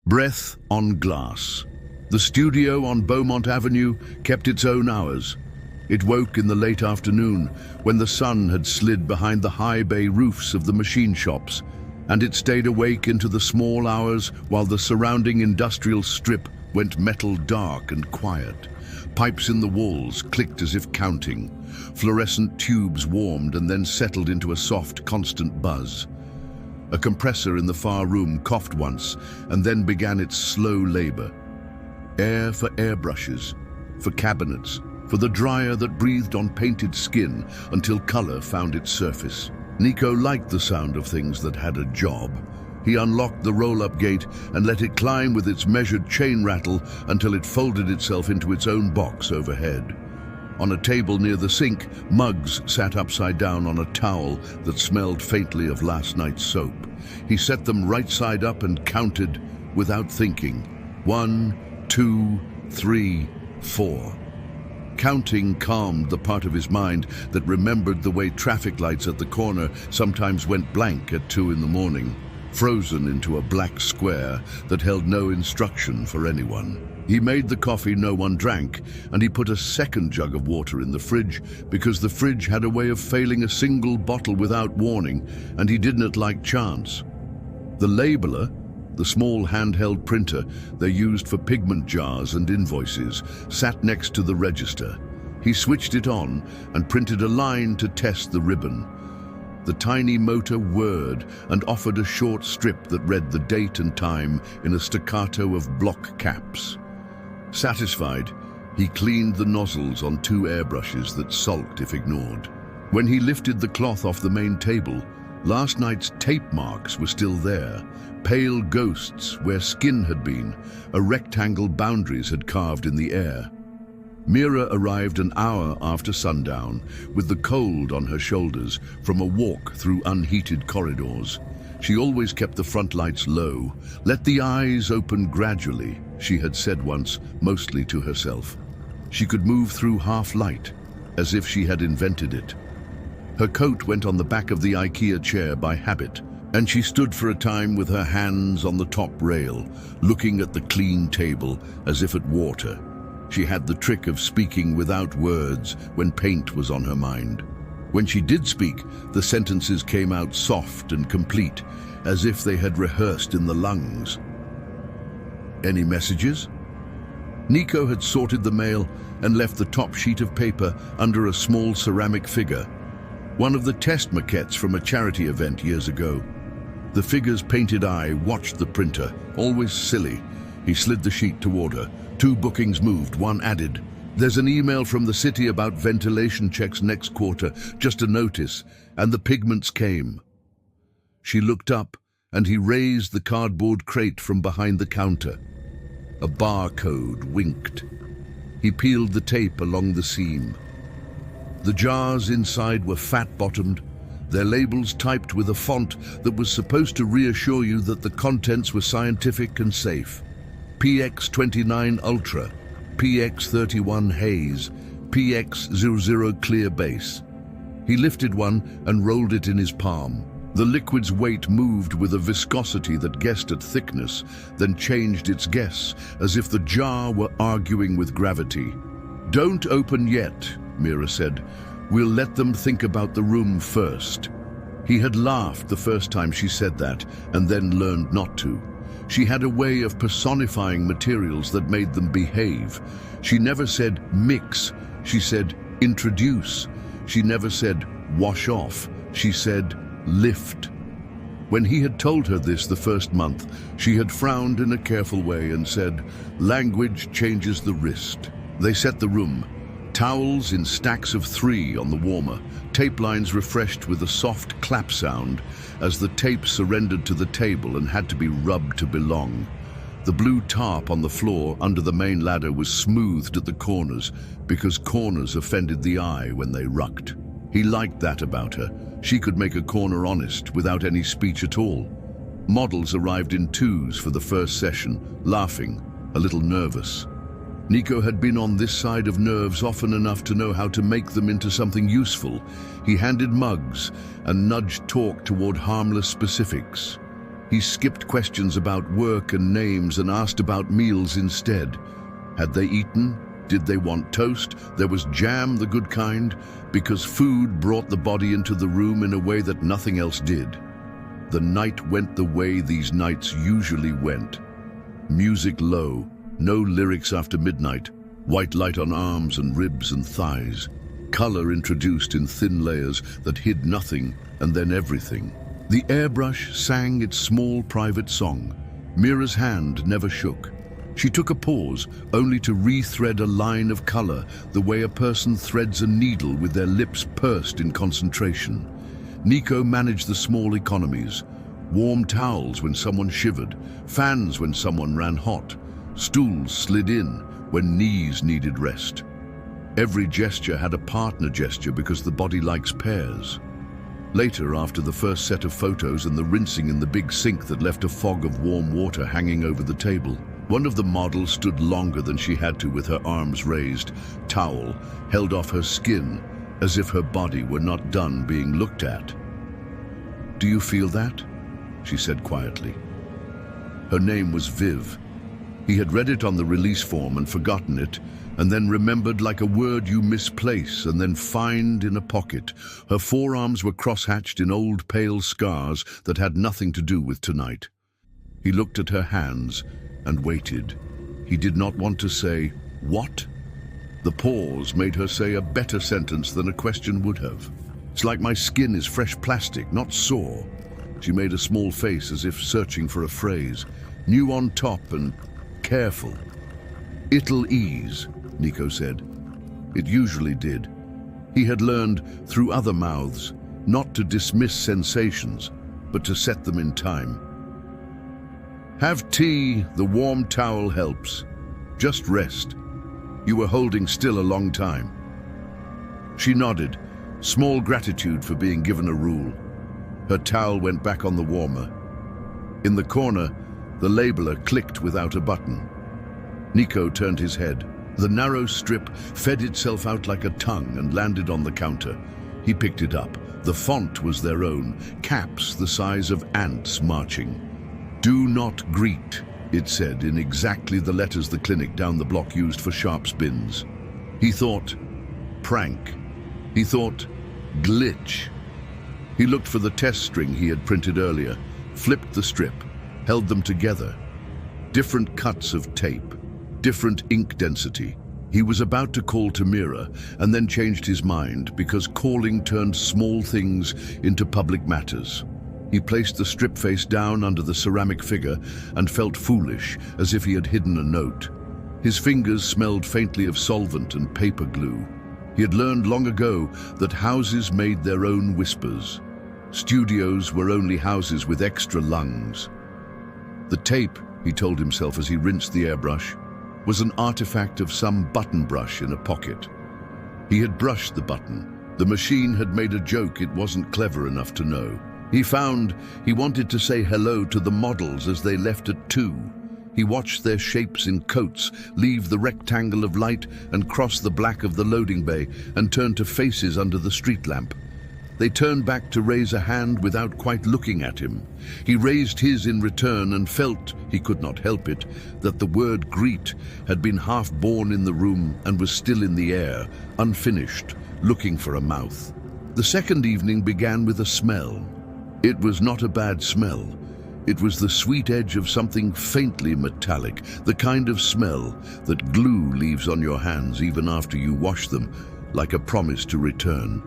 Breath on glass. The studio on Beaumont Avenue kept its own hours. It woke in the late afternoon when the sun had slid behind the high bay roofs of the machine shops, and it stayed awake into the small hours while the surrounding industrial strip went metal dark and quiet. Pipes in the walls clicked as if counting. Fluorescent tubes warmed and then settled into a soft, constant buzz. A compressor in the far room coughed once and then began its slow labor. Air for airbrushes, for cabinets, for the dryer that breathed on painted skin until color found its surface. Nico liked the sound of things that had a job. He unlocked the roll-up gate and let it climb with its measured chain rattle until it folded itself into its own box overhead. On a table near the sink, mugs sat upside down on a towel that smelled faintly of last night's soap. He set them right side up and counted without thinking. 1, 2, 3, 4. Counting calmed the part of his mind that remembered the way traffic lights at the corner sometimes went blank at 2 in the morning, frozen into a black square that held no instruction for anyone. He made the coffee no one drank, and he put a second jug of water in the fridge because the fridge had a way of failing a single bottle without warning, and he didn't like chance. The labeler, the small handheld printer they used for pigment jars and invoices, sat next to the register. He switched it on and printed a line to test the ribbon. The tiny motor whirred and offered a short strip that read the date and time in a staccato of block caps. Satisfied, he cleaned the nozzles on 2 airbrushes that sulked if ignored. When he lifted the cloth off the main table, last night's tape marks were still there, pale ghosts where skin had been, a rectangle boundaries had carved in the air. Mira arrived an hour after sundown, with the cold on her shoulders from a walk through unheated corridors. She always kept the front lights low. Let the eyes open gradually, she had said once, mostly to herself. She could move through half light, as if she had invented it. Her coat went on the back of the IKEA chair by habit, and she stood for a time with her hands on the top rail, looking at the clean table as if at water. She had the trick of speaking without words when paint was on her mind. When she did speak, the sentences came out soft and complete, as if they had rehearsed in the lungs. Any messages? Nico had sorted the mail and left the top sheet of paper under a small ceramic figure, one of the test maquettes from a charity event years ago. The figure's painted eye watched the printer, always silly. He slid the sheet toward her. 2 bookings moved, 1 added. There's an email from the city about ventilation checks next quarter, just a notice, and the pigments came. She looked up, and he raised the cardboard crate from behind the counter. A barcode winked. He peeled the tape along the seam. The jars inside were fat-bottomed, their labels typed with a font that was supposed to reassure you that the contents were scientific and safe. PX29 Ultra, PX31 Haze, PX00 Clear Base. He lifted one and rolled it in his palm. The liquid's weight moved with a viscosity that guessed at thickness, then changed its guess, as if the jar were arguing with gravity. Don't open yet, Mira said. We'll let them think about the room first. He had laughed the first time she said that, and then learned not to. She had a way of personifying materials that made them behave. She never said mix, she said introduce. She never said wash off, she said lift. When he had told her this the first month, she had frowned in a careful way and said, language changes the wrist. They set the room. Towels in stacks of 3 on the warmer, tape lines refreshed with a soft clap sound as the tape surrendered to the table and had to be rubbed to belong. The blue tarp on the floor under the main ladder was smoothed at the corners because corners offended the eye when they rucked. He liked that about her. She could make a corner honest without any speech at all. Models arrived in 2s for the first session, laughing, a little nervous. Nico had been on this side of nerves often enough to know how to make them into something useful. He handed mugs and nudged talk toward harmless specifics. He skipped questions about work and names and asked about meals instead. Had they eaten? Did they want toast? There was jam, the good kind, because food brought the body into the room in a way that nothing else did. The night went the way these nights usually went. Music low, no lyrics after midnight, white light on arms and ribs and thighs. Color introduced in thin layers that hid nothing and then everything. The airbrush sang its small private song. Mira's hand never shook. She took a pause, only to rethread a line of color the way a person threads a needle with their lips pursed in concentration. Nico managed the small economies. Warm towels when someone shivered, fans when someone ran hot, stools slid in when knees needed rest. Every gesture had a partner gesture because the body likes pairs. Later, after the first set of photos and the rinsing in the big sink that left a fog of warm water hanging over the table, one of the models stood longer than she had to with her arms raised, towel held off her skin, as if her body were not done being looked at. "Do you feel that?" she said quietly. Her name was Viv. He had read it on the release form and forgotten it, and then remembered like a word you misplace and then find in a pocket. Her forearms were crosshatched in old pale scars that had nothing to do with tonight. He looked at her hands and waited. He did not want to say, "What?" The pause made her say a better sentence than a question would have. "It's like my skin is fresh plastic, not sore." She made a small face as if searching for a phrase. "New on top and careful." "It'll ease," Nico said. It usually did. He had learned through other mouths not to dismiss sensations, but to set them in time. "Have tea, the warm towel helps. Just rest. You were holding still a long time." She nodded, small gratitude for being given a rule. Her towel went back on the warmer. In the corner, the labeler clicked without a button. Nico turned his head. The narrow strip fed itself out like a tongue and landed on the counter. He picked it up. The font was their own, caps the size of ants marching. "Do not greet," it said in exactly the letters the clinic down the block used for sharps bins. He thought, prank. He thought, glitch. He looked for the test string he had printed earlier, flipped the strip, held them together. Different cuts of tape, different ink density. He was about to call to Mira and then changed his mind because calling turned small things into public matters. He placed the strip face down under the ceramic figure and felt foolish, as if he had hidden a note. His fingers smelled faintly of solvent and paper glue. He had learned long ago that houses made their own whispers. Studios were only houses with extra lungs. The tape, he told himself as he rinsed the airbrush, was an artifact of some button brush in a pocket. He had brushed the button. The machine had made a joke it wasn't clever enough to know. He found he wanted to say hello to the models as they left at 2. He watched their shapes in coats leave the rectangle of light and cross the black of the loading bay and turn to faces under the street lamp. They turned back to raise a hand without quite looking at him. He raised his in return and felt, he could not help it, that the word greet had been half born in the room and was still in the air, unfinished, looking for a mouth. The second evening began with a smell. It was not a bad smell. It was the sweet edge of something faintly metallic, the kind of smell that glue leaves on your hands even after you wash them, like a promise to return.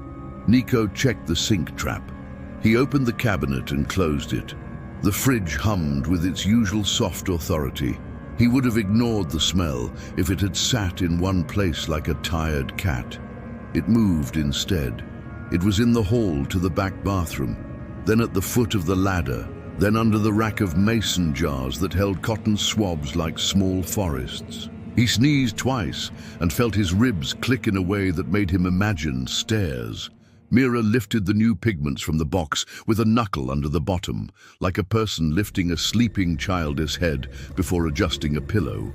Nico checked the sink trap. He opened the cabinet and closed it. The fridge hummed with its usual soft authority. He would have ignored the smell if it had sat in one place like a tired cat. It moved instead. It was in the hall to the back bathroom, then at the foot of the ladder, then under the rack of mason jars that held cotton swabs like small forests. He sneezed twice and felt his ribs click in a way that made him imagine stairs. Mira lifted the new pigments from the box with a knuckle under the bottom, like a person lifting a sleeping child's head before adjusting a pillow.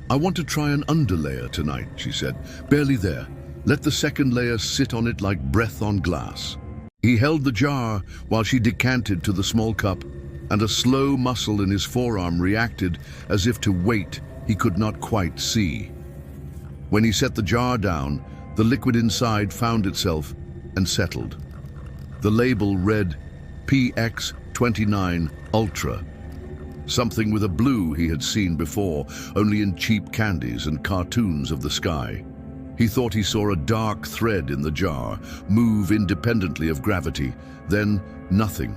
"I want to try an underlayer tonight," she said. "Barely there. Let the second layer sit on it like breath on glass." He held the jar while she decanted to the small cup. and a slow muscle in his forearm reacted as if to weight he could not quite see. When he set the jar down, the liquid inside found itself and settled. The label read PX29 Ultra, something with a blue he had seen before, only in cheap candies and cartoons of the sky. He thought he saw a dark thread in the jar move independently of gravity, then nothing.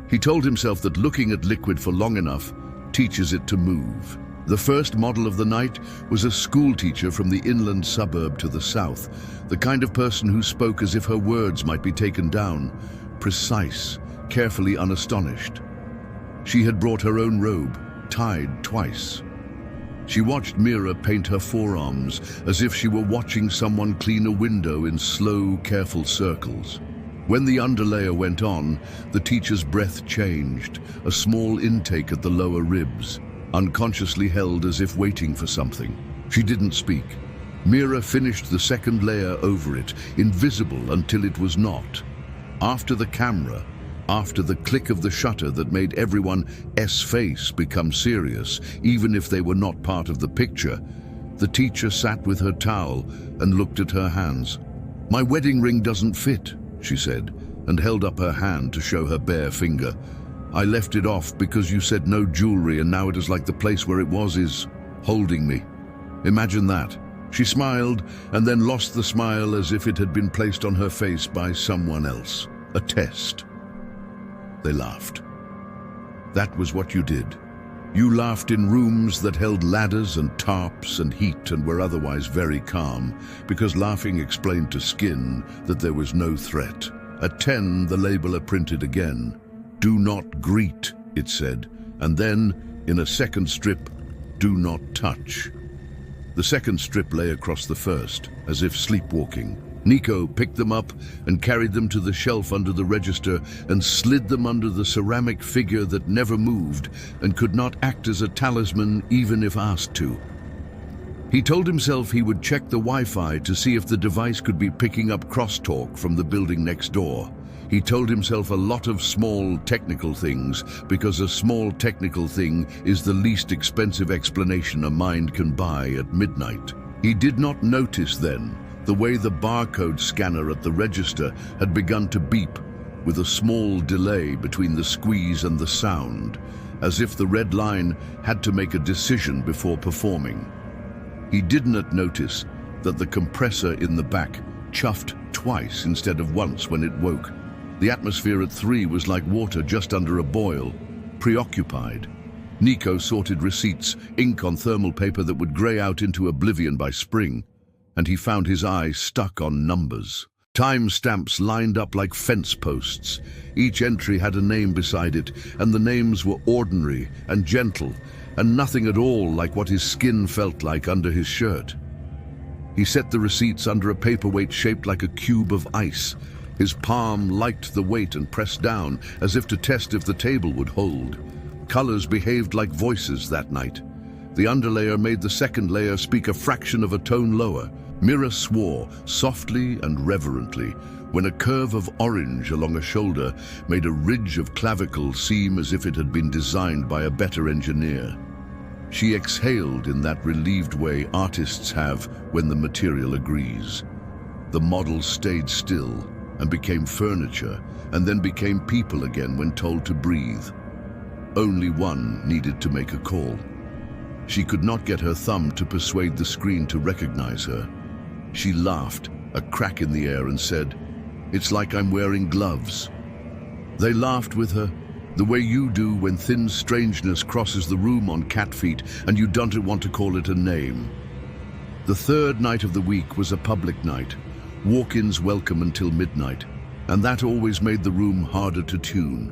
He told himself that looking at liquid for long enough teaches it to move. The first model of the night was a schoolteacher from the inland suburb to the south, the kind of person who spoke as if her words might be taken down, precise, carefully unastonished. She had brought her own robe, tied twice. She watched Mira paint her forearms as if she were watching someone clean a window in slow, careful circles. When the underlayer went on, the teacher's breath changed, a small intake at the lower ribs, unconsciously held as if waiting for something. She didn't speak. Mira finished the second layer over it, invisible until it was not. After the camera, after the click of the shutter that made everyone's face become serious, even if they were not part of the picture, the teacher sat with her towel and looked at her hands. "My wedding ring doesn't fit," she said, and held up her hand to show her bare finger. "I left it off because you said no jewelry, and now it is like the place where it was is holding me. Imagine that." She smiled and then lost the smile as if it had been placed on her face by someone else. A test. They laughed. "That was what you did. You laughed in rooms that held ladders and tarps and heat and were otherwise very calm, because laughing explained to skin that there was no threat." At 10, the labeler printed again. "Do not greet," it said, and then, in a second strip, "Do not touch." The second strip lay across the first, as if sleepwalking. Nico picked them up and carried them to the shelf under the register and slid them under the ceramic figure that never moved and could not act as a talisman even if asked to. He told himself he would check the Wi-Fi to see if the device could be picking up crosstalk from the building next door. He told himself a lot of small technical things, because a small technical thing is the least expensive explanation a mind can buy at midnight. He did not notice then the way the barcode scanner at the register had begun to beep, with a small delay between the squeeze and the sound, as if the red line had to make a decision before performing. He did not notice that the compressor in the back chuffed twice instead of once when it woke. The atmosphere at 3 was like water just under a boil, preoccupied. Nico sorted receipts, ink on thermal paper that would grey out into oblivion by spring, and he found his eye stuck on numbers. Time stamps lined up like fence posts. Each entry had a name beside it, and the names were ordinary and gentle, and nothing at all like what his skin felt like under his shirt. He set the receipts under a paperweight shaped like a cube of ice. His palm liked the weight and pressed down, as if to test if the table would hold. Colors behaved like voices that night. The underlayer made the second layer speak a fraction of a tone lower. Mira swore, softly and reverently, when a curve of orange along a shoulder made a ridge of clavicle seem as if it had been designed by a better engineer. She exhaled in that relieved way artists have when the material agrees. The model stayed still and became furniture, and then became people again when told to breathe. Only one needed to make a call. She could not get her thumb to persuade the screen to recognize her. She laughed, a crack in the air, and said, "It's like I'm wearing gloves." They laughed with her, the way you do when thin strangeness crosses the room on cat feet and you don't want to call it a name. The third night of the week was a public night, walk-ins welcome until midnight, and that always made the room harder to tune.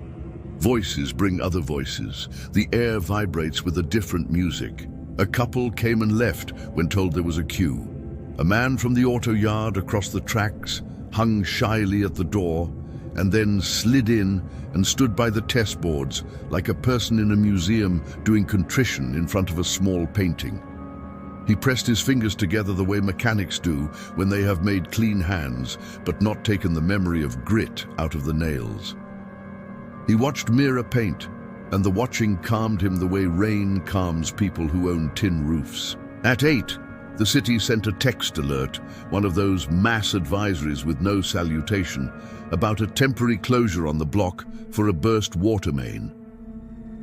Voices bring other voices. The air vibrates with a different music. A couple came and left when told there was a queue. A man from the auto yard across the tracks hung shyly at the door and then slid in and stood by the test boards like a person in a museum doing contrition in front of a small painting. He pressed his fingers together the way mechanics do when they have made clean hands but not taken the memory of grit out of the nails. He watched Mira paint, and the watching calmed him the way rain calms people who own tin roofs. At 8, the city sent a text alert, one of those mass advisories with no salutation, about a temporary closure on the block for a burst water main.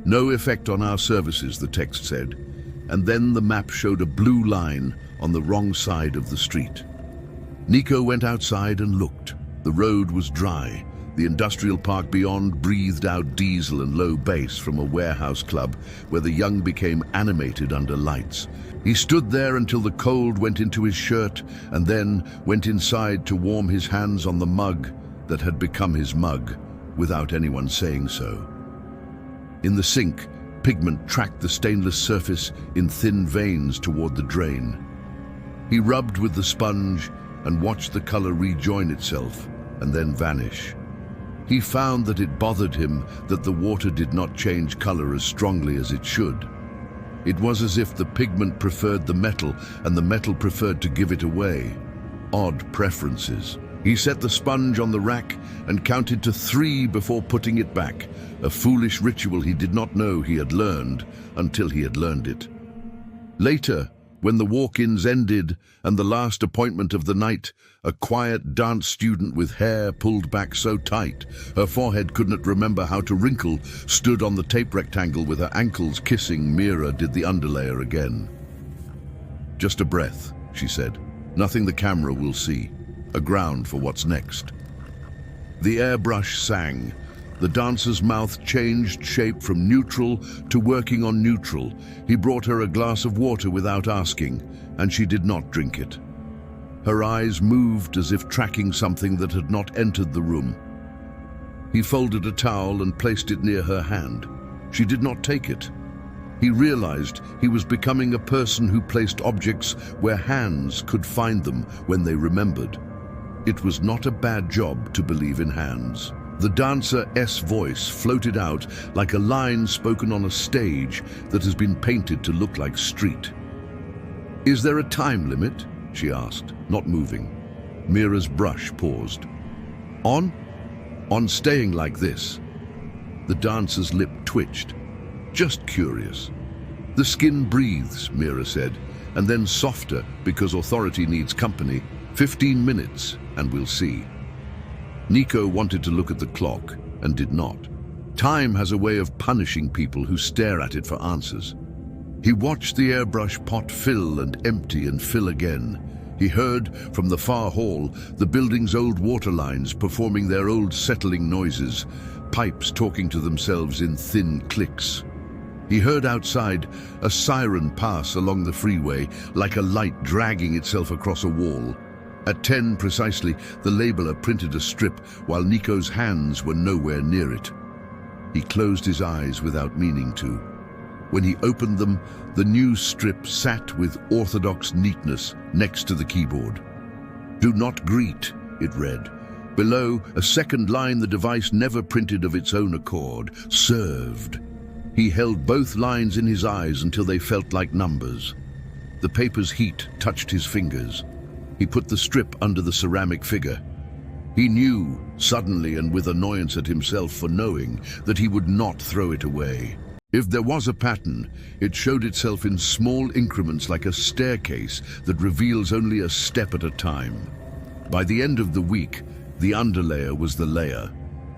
No effect on our services, the text said, and then the map showed a blue line on the wrong side of the street. Nico went outside and looked. The road was dry. The industrial park beyond breathed out diesel and low bass from a warehouse club where the young became animated under lights. He stood there until the cold went into his shirt and then went inside to warm his hands on the mug that had become his mug without anyone saying so. In the sink, pigment tracked the stainless surface in thin veins toward the drain. He rubbed with the sponge and watched the color rejoin itself and then vanish. He found that it bothered him that the water did not change color as strongly as it should. It was as if the pigment preferred the metal and the metal preferred to give it away. Odd preferences. He set the sponge on the rack and counted to 3 before putting it back, a foolish ritual he did not know he had learned until he had learned it. Later, when the walk-ins ended and the last appointment of the night, a quiet dance student with hair pulled back so tight her forehead couldn't remember how to wrinkle stood on the tape rectangle with her ankles kissing. Mira did the underlayer again. "Just a breath," she said. "Nothing the camera will see. A ground for what's next." The airbrush sang. The dancer's mouth changed shape from neutral to working on neutral. He brought her a glass of water without asking, and she did not drink it. Her eyes moved as if tracking something that had not entered the room. He folded a towel and placed it near her hand. She did not take it. He realized he was becoming a person who placed objects where hands could find them when they remembered. It was not a bad job to believe in hands. The dancer's voice floated out like a line spoken on a stage that has been painted to look like street. "Is there a time limit?" she asked, not moving. Mira's brush paused. On staying like this." The dancer's lip twitched. "Just curious." "The skin breathes," Mira said, and then softer because authority needs company. 15 minutes, and we'll see." Nico wanted to look at the clock and did not. Time has a way of punishing people who stare at it for answers. He watched the airbrush pot fill and empty and fill again. He heard from the far hall the building's old water lines performing their old settling noises, pipes talking to themselves in thin clicks. He heard outside a siren pass along the freeway like a light dragging itself across a wall. At 10 precisely, the labeler printed a strip while Nico's hands were nowhere near it. He closed his eyes without meaning to. When he opened them, the new strip sat with orthodox neatness next to the keyboard. "Do not greet," it read. Below, a second line the device never printed of its own accord. "Served." He held both lines in his eyes until they felt like numbers. The paper's heat touched his fingers. He put the strip under the ceramic figure. He knew, suddenly and with annoyance at himself for knowing, that he would not throw it away. If there was a pattern, it showed itself in small increments like a staircase that reveals only a step at a time. By the end of the week, the underlayer was the layer.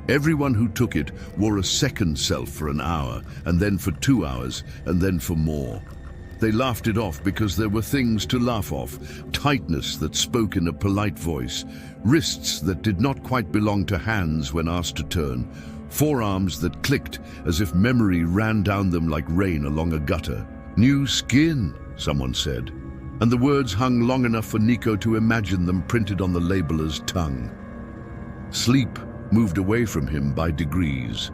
Everyone who took it wore a second self for an hour, and then for 2 hours, and then for more. They laughed it off because there were things to laugh off. Tightness that spoke in a polite voice, wrists that did not quite belong to hands when asked to turn, forearms that clicked as if memory ran down them like rain along a gutter. "New skin," someone said, and the words hung long enough for Nico to imagine them printed on the labeler's tongue. Sleep moved away from him by degrees.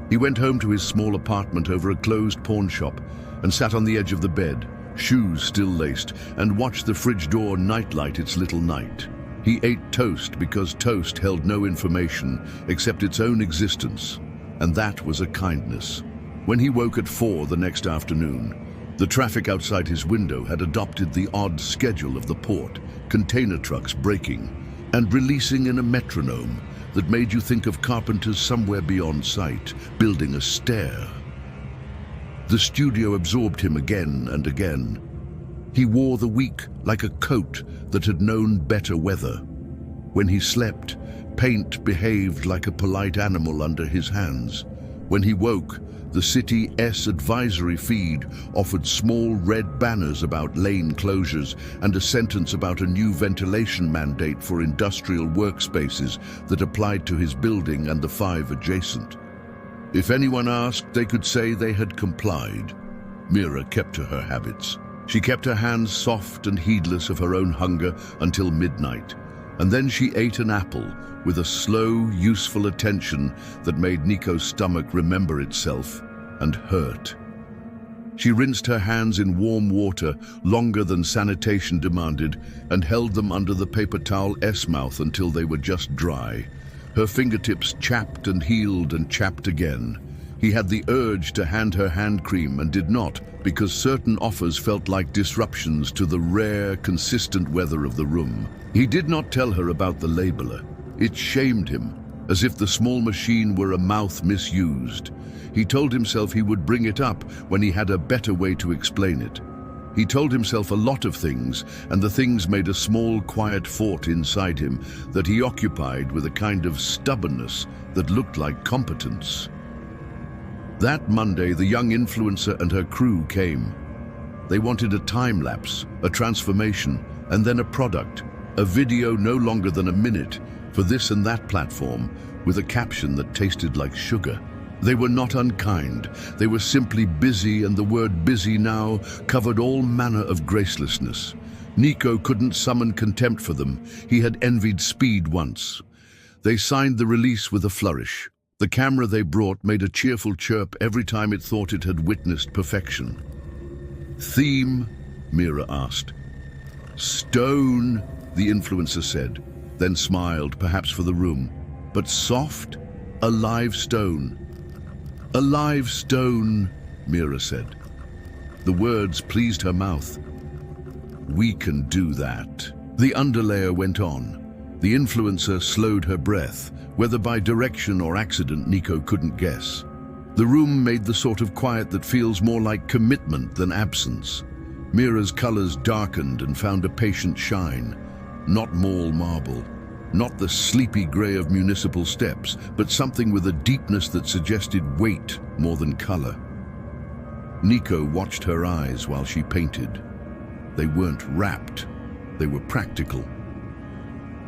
He went home to his small apartment over a closed pawn shop and sat on the edge of the bed, shoes still laced, and watched the fridge door nightlight its little night. He ate toast because toast held no information except its own existence, and that was a kindness. When he woke at 4 the next afternoon, the traffic outside his window had adopted the odd schedule of the port, container trucks braking and releasing in a metronome that made you think of carpenters somewhere beyond sight, building a stair. The studio absorbed him again and again. He wore the week like a coat that had known better weather. When he slept, paint behaved like a polite animal under his hands. When he woke, the city's advisory feed offered small red banners about lane closures and a sentence about a new ventilation mandate for industrial workspaces that applied to his building and the 5 adjacent. If anyone asked, they could say they had complied. Mira kept to her habits. She kept her hands soft and heedless of her own hunger until midnight, and then she ate an apple with a slow, useful attention that made Nico's stomach remember itself and hurt. She rinsed her hands in warm water longer than sanitation demanded and held them under the paper towel's mouth until they were just dry. Her fingertips chapped and healed and chapped again. He had the urge to hand her hand cream and did not, because certain offers felt like disruptions to the rare, consistent weather of the room. He did not tell her about the labeler. It shamed him, as if the small machine were a mouth misused. He told himself he would bring it up when he had a better way to explain it. He told himself a lot of things, and the things made a small, quiet fort inside him that he occupied with a kind of stubbornness that looked like competence. That Monday, the young influencer and her crew came. They wanted a time-lapse, a transformation, and then a product, a video no longer than a minute, for this and that platform, with a caption that tasted like sugar. They were not unkind. They were simply busy, and the word busy now covered all manner of gracelessness. Nico couldn't summon contempt for them. He had envied speed once. They signed the release with a flourish. The camera they brought made a cheerful chirp every time it thought it had witnessed perfection. "Theme?" Mira asked. "Stone," the influencer said, then smiled, perhaps for the room. "But soft? A live stone." "A live stone," Mira said. The words pleased her mouth. "We can do that." The underlayer went on. The influencer slowed her breath, whether by direction or accident Nico couldn't guess. The room made the sort of quiet that feels more like commitment than absence. Mira's colors darkened and found a patient shine. Not mall marble, not the sleepy gray of municipal steps, but something with a deepness that suggested weight more than color. Nico watched her eyes while she painted. They weren't rapt, they were practical.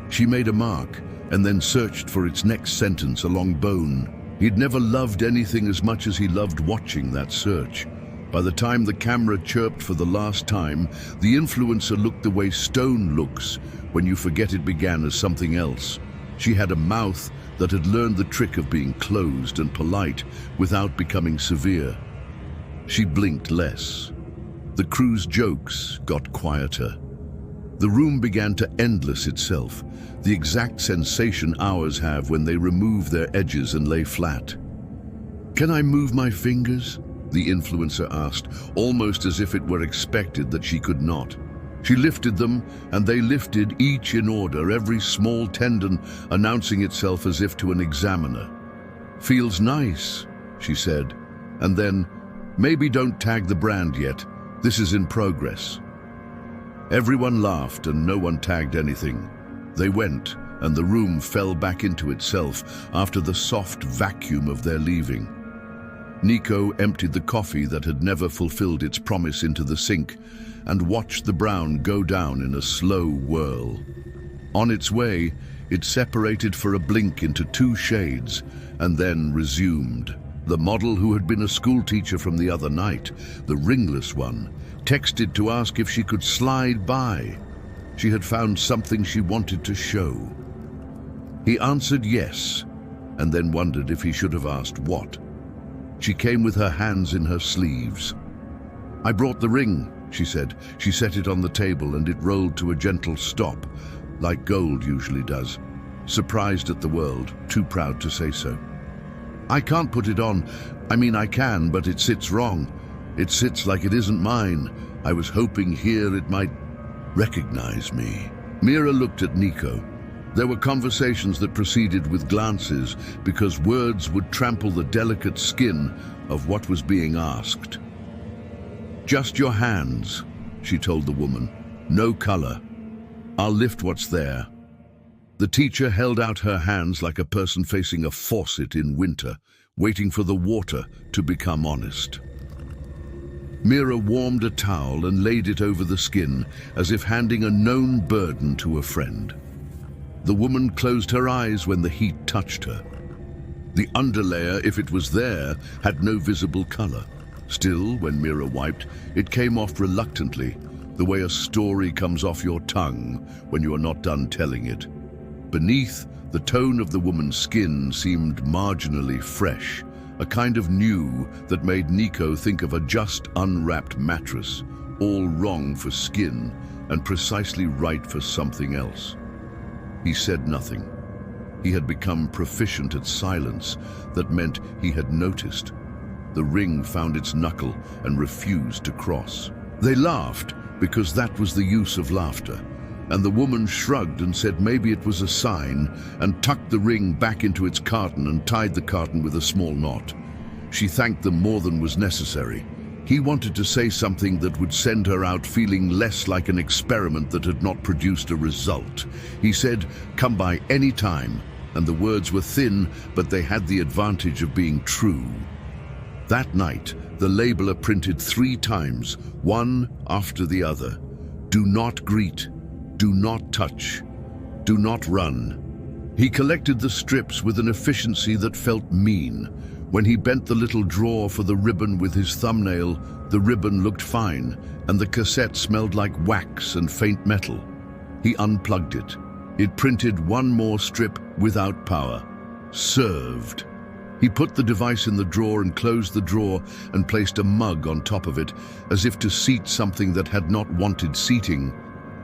She made a mark and then searched for its next sentence along bone. He'd never loved anything as much as he loved watching that search. By the time the camera chirped for the last time, the influencer looked the way stone looks when you forget it began as something else. She had a mouth that had learned the trick of being closed and polite without becoming severe. She blinked less. The crew's jokes got quieter. The room began to endless itself, the exact sensation owls have when they remove their edges and lay flat. "Can I move my fingers?" the influencer asked, almost as if it were expected that she could not. She lifted them, and they lifted, each in order, every small tendon announcing itself as if to an examiner. "Feels nice," she said, and then, "Maybe don't tag the brand yet. This is in progress." Everyone laughed and no one tagged anything. They went, and the room fell back into itself after the soft vacuum of their leaving. Nico emptied the coffee that had never fulfilled its promise into the sink and watched the brown go down in a slow whirl. On its way, it separated for a blink into 2 shades and then resumed. The model who had been a schoolteacher from the other night, the ringless one, texted to ask if she could slide by. She had found something she wanted to show. He answered yes, and then wondered if he should have asked what. She came with her hands in her sleeves. "I brought the ring," she said. She set it on the table and it rolled to a gentle stop, like gold usually does. Surprised at the world, too proud to say so. "I can't put it on. I mean, I can, but it sits wrong. It sits like it isn't mine. I was hoping here it might recognize me." Mira looked at Nico. There were conversations that proceeded with glances because words would trample the delicate skin of what was being asked. "Just your hands," she told the woman. "No color. I'll lift what's there." The teacher held out her hands like a person facing a faucet in winter, waiting for the water to become honest. Mira warmed a towel and laid it over the skin, as if handing a known burden to a friend. The woman closed her eyes when the heat touched her. The underlayer, if it was there, had no visible color. Still, when Mira wiped, it came off reluctantly, the way a story comes off your tongue when you are not done telling it. Beneath, the tone of the woman's skin seemed marginally fresh, a kind of new that made Nico think of a just unwrapped mattress, all wrong for skin and precisely right for something else. He said nothing. He had become proficient at silence. That meant he had noticed. The ring found its knuckle and refused to cross. They laughed because that was the use of laughter, and the woman shrugged and said maybe it was a sign and tucked the ring back into its carton and tied the carton with a small knot. She thanked them more than was necessary. He wanted to say something that would send her out feeling less like an experiment that had not produced a result. He said, "Come by any time," and the words were thin, but they had the advantage of being true. That night, the labeler printed 3 times, one after the other. "Do not greet. Do not touch. Do not run." He collected the strips with an efficiency that felt mean. When he bent the little drawer for the ribbon with his thumbnail, the ribbon looked fine, and the cassette smelled like wax and faint metal. He unplugged it. It printed one more strip without power. Served. He put the device in the drawer and closed the drawer and placed a mug on top of it, as if to seat something that had not wanted seating.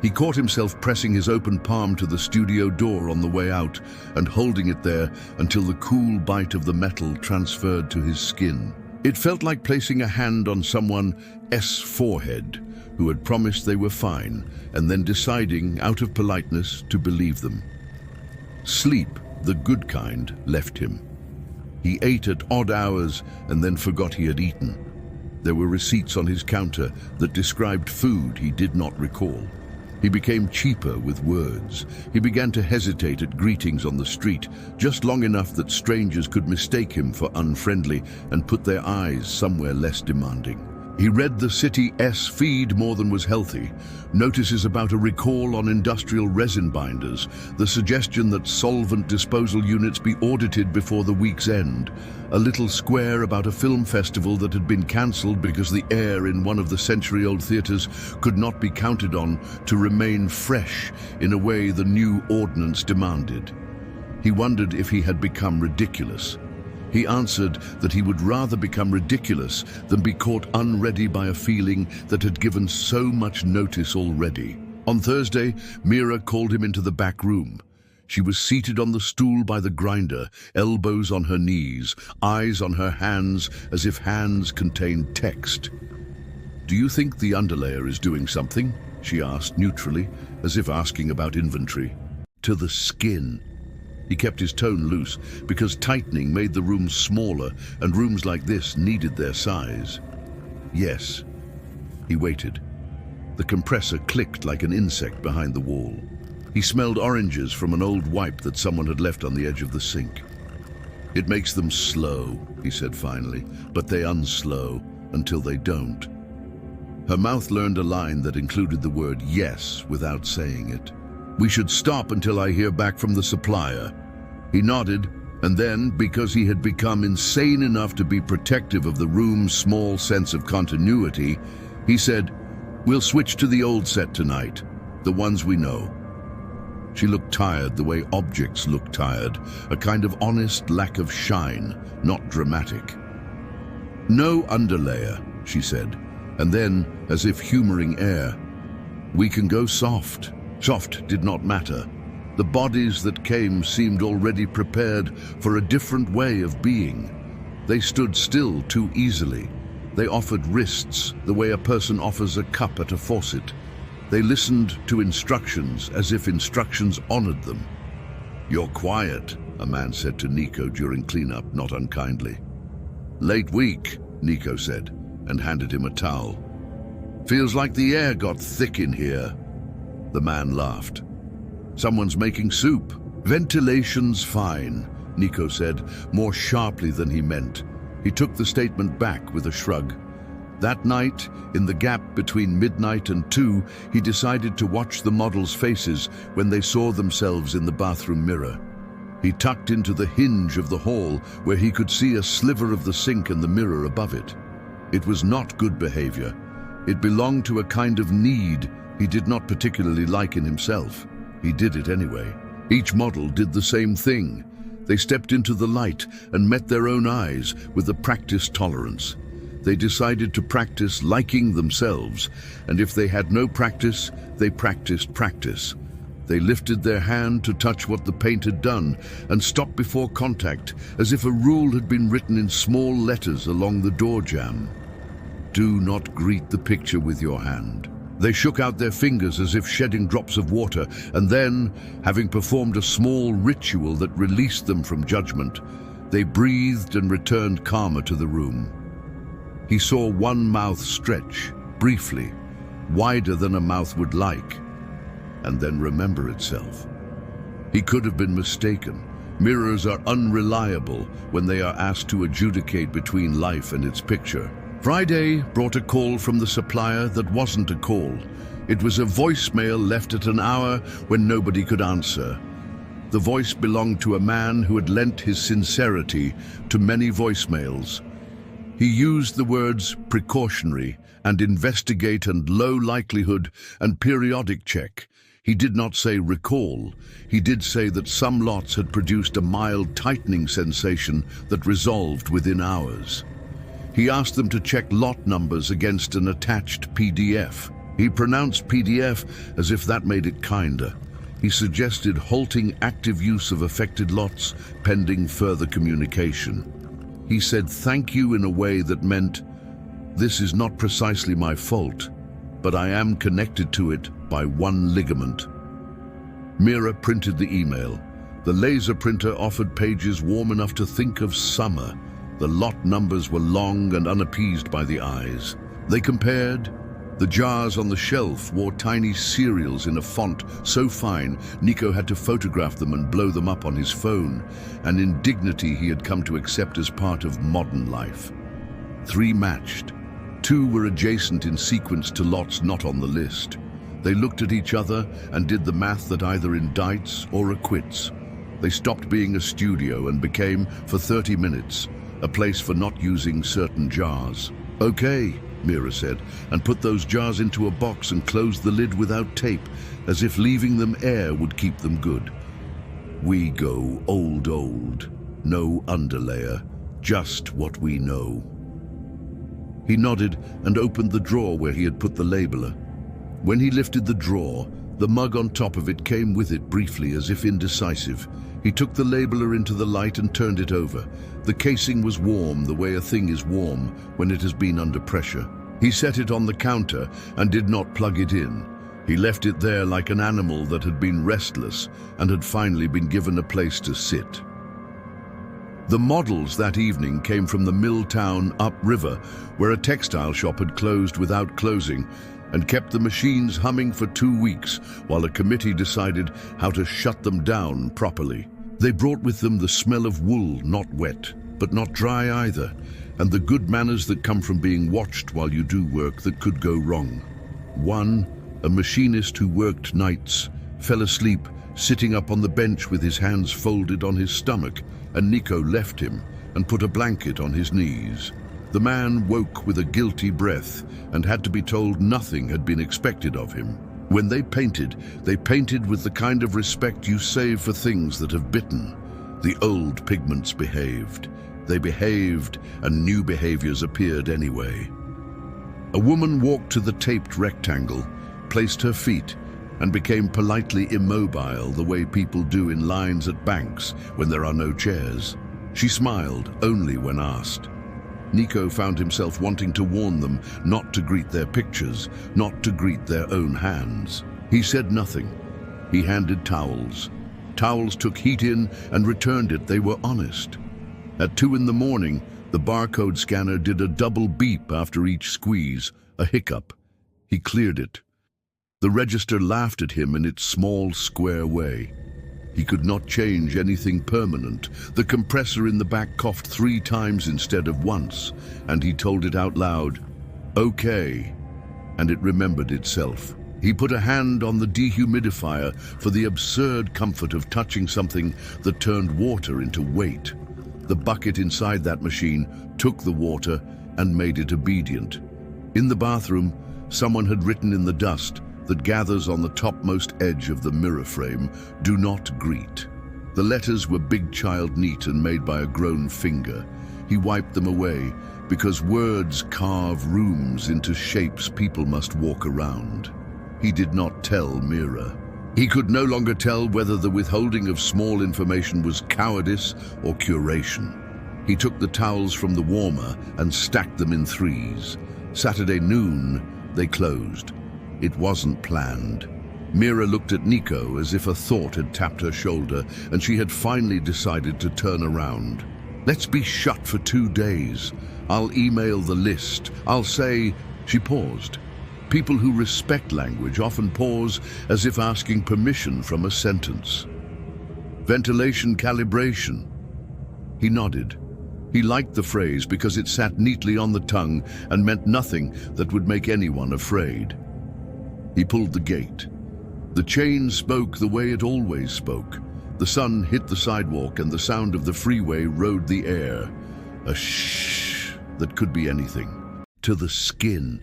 He caught himself pressing his open palm to the studio door on the way out and holding it there until the cool bite of the metal transferred to his skin. It felt like placing a hand on someone's forehead who had promised they were fine and then deciding, out of politeness, to believe them. Sleep, the good kind, left him. He ate at odd hours and then forgot he had eaten. There were receipts on his counter that described food he did not recall. He became cheaper with words. He began to hesitate at greetings on the street, just long enough that strangers could mistake him for unfriendly and put their eyes somewhere less demanding. He read the city's feed more than was healthy. Notices about a recall on industrial resin binders, the suggestion that solvent disposal units be audited before the week's end, a little square about a film festival that had been cancelled because the air in one of the century-old theatres could not be counted on to remain fresh in a way the new ordinance demanded. He wondered if he had become ridiculous. He answered that he would rather become ridiculous than be caught unready by a feeling that had given so much notice already. On Thursday, Mira called him into the back room. She was seated on the stool by the grinder, elbows on her knees, eyes on her hands as if hands contained text. "Do you think the underlayer is doing something?" she asked neutrally, as if asking about inventory. "To the skin." He kept his tone loose because tightening made the room smaller and rooms like this needed their size. "Yes." He waited. The compressor clicked like an insect behind the wall. He smelled oranges from an old wipe that someone had left on the edge of the sink. "It makes them slow," he said finally, "but they unslow until they don't." Her mouth learned a line that included the word yes without saying it. "We should stop until I hear back from the supplier." He nodded, and then, because he had become insane enough to be protective of the room's small sense of continuity, he said, "We'll switch to the old set tonight, the ones we know." She looked tired the way objects look tired, a kind of honest lack of shine, not dramatic. "No underlayer," she said, and then, as if humoring air, "We can go soft." Soft did not matter. The bodies that came seemed already prepared for a different way of being. They stood still too easily. They offered wrists the way a person offers a cup at a faucet. They listened to instructions as if instructions honored them. "You're quiet," a man said to Nico during cleanup, not unkindly. "Late week," Nico said, and handed him a towel. Feels like the air got thick in here. The man laughed. Someone's making soup. Ventilation's fine, Nico said, more sharply than he meant. He took the statement back with a shrug. That night, in the gap between midnight and 2, he decided to watch the models' faces when they saw themselves in the bathroom mirror. He tucked into the hinge of the hall where he could see a sliver of the sink and the mirror above it. It was not good behavior. It belonged to a kind of need he did not particularly like in himself. He did it anyway. Each model did the same thing. They stepped into the light and met their own eyes with a practiced tolerance. They decided to practice liking themselves, and if they had no practice, they practiced practice. They lifted their hand to touch what the paint had done and stopped before contact, as if a rule had been written in small letters along the door jamb. Do not greet the picture with your hand. They shook out their fingers as if shedding drops of water, and then, having performed a small ritual that released them from judgment, they breathed and returned calmer to the room. He saw one mouth stretch, briefly, wider than a mouth would like, and then remember itself. He could have been mistaken. Mirrors are unreliable when they are asked to adjudicate between life and its picture. Friday brought a call from the supplier that wasn't a call. It was a voicemail left at an hour when nobody could answer. The voice belonged to a man who had lent his sincerity to many voicemails. He used the words precautionary and investigate and low likelihood and periodic check. He did not say recall. He did say that some lots had produced a mild tightening sensation that resolved within hours. He asked them to check lot numbers against an attached PDF. He pronounced PDF as if that made it kinder. He suggested halting active use of affected lots pending further communication. He said thank you in a way that meant, this is not precisely my fault, but I am connected to it by one ligament. Mira printed the email. The laser printer offered pages warm enough to think of summer. The lot numbers were long and unappeased by the eyes. They compared. The jars on the shelf wore tiny serials in a font so fine Nico had to photograph them and blow them up on his phone, an indignity he had come to accept as part of modern life. 3 matched. 2 were adjacent in sequence to lots not on the list. They looked at each other and did the math that either indicts or acquits. They stopped being a studio and became, for 30 minutes, a place for not using certain jars. Okay, Mira said, and put those jars into a box and closed the lid without tape, as if leaving them air would keep them good. We go old, no underlayer, just what we know. He nodded and opened the drawer where he had put the labeler. When he lifted the drawer, the mug on top of it came with it briefly, as if indecisive. He took the labeler into the light and turned it over. The casing was warm, the way a thing is warm when it has been under pressure. He set it on the counter and did not plug it in. He left it there like an animal that had been restless and had finally been given a place to sit. The models that evening came from the mill town upriver, where a textile shop had closed without closing and kept the machines humming for 2 weeks while a committee decided how to shut them down properly. They brought with them the smell of wool, not wet, but not dry either, and the good manners that come from being watched while you do work that could go wrong. One, a machinist who worked nights, fell asleep sitting up on the bench with his hands folded on his stomach, and Nico left him and put a blanket on his knees. The man woke with a guilty breath and had to be told nothing had been expected of him. When they painted with the kind of respect you save for things that have bitten. The old pigments behaved. They behaved, and new behaviors appeared anyway. A woman walked to the taped rectangle, placed her feet, and became politely immobile the way people do in lines at banks when there are no chairs. She smiled only when asked. Nico found himself wanting to warn them not to greet their pictures, not to greet their own hands. He said nothing. He handed towels. Towels took heat in and returned it. They were honest. At 2 in the morning, the barcode scanner did a double beep after each squeeze, a hiccup. He cleared it. The register laughed at him in its small, square way. He could not change anything permanent. The compressor in the back coughed 3 times instead of once, and he told it out loud, "Okay," and it remembered itself. He put a hand on the dehumidifier for the absurd comfort of touching something that turned water into weight. The bucket inside that machine took the water and made it obedient. In the bathroom, someone had written in the dust that gathers on the topmost edge of the mirror frame, "Do not greet." The letters were big child neat and made by a grown finger. He wiped them away because words carve rooms into shapes people must walk around. He did not tell Mira. He could no longer tell whether the withholding of small information was cowardice or curation. He took the towels from the warmer and stacked them in 3s. Saturday noon, they closed. It wasn't planned. Mira looked at Nico as if a thought had tapped her shoulder and she had finally decided to turn around. "Let's be shut for 2 days. I'll email the list. I'll say..." She paused. People who respect language often pause as if asking permission from a sentence. "Ventilation calibration." He nodded. He liked the phrase because it sat neatly on the tongue and meant nothing that would make anyone afraid. He pulled the gate. The chain spoke the way it always spoke. The sun hit the sidewalk and the sound of the freeway rode the air. A shh that could be anything. To the skin.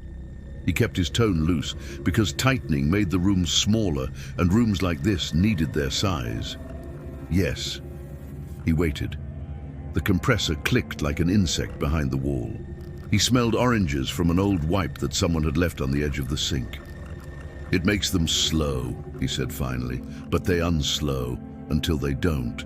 He kept his tone loose because tightening made the room smaller and rooms like this needed their size. Yes. He waited. The compressor clicked like an insect behind the wall. He smelled oranges from an old wipe that someone had left on the edge of the sink. "It makes them slow," he said finally, "but they unslow until they don't."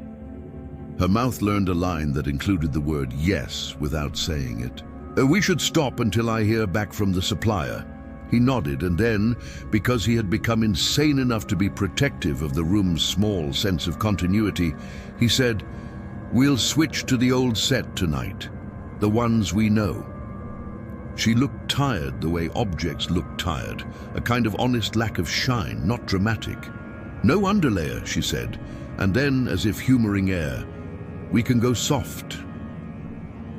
Her mouth learned a line that included the word yes without saying it. "We should stop until I hear back from the supplier." He nodded, and then, because he had become insane enough to be protective of the room's small sense of continuity, he said, "We'll switch to the old set tonight, the ones we know." She looked tired the way objects look tired, a kind of honest lack of shine, not dramatic. "No underlayer," she said, and then, as if humoring air, "We can go soft."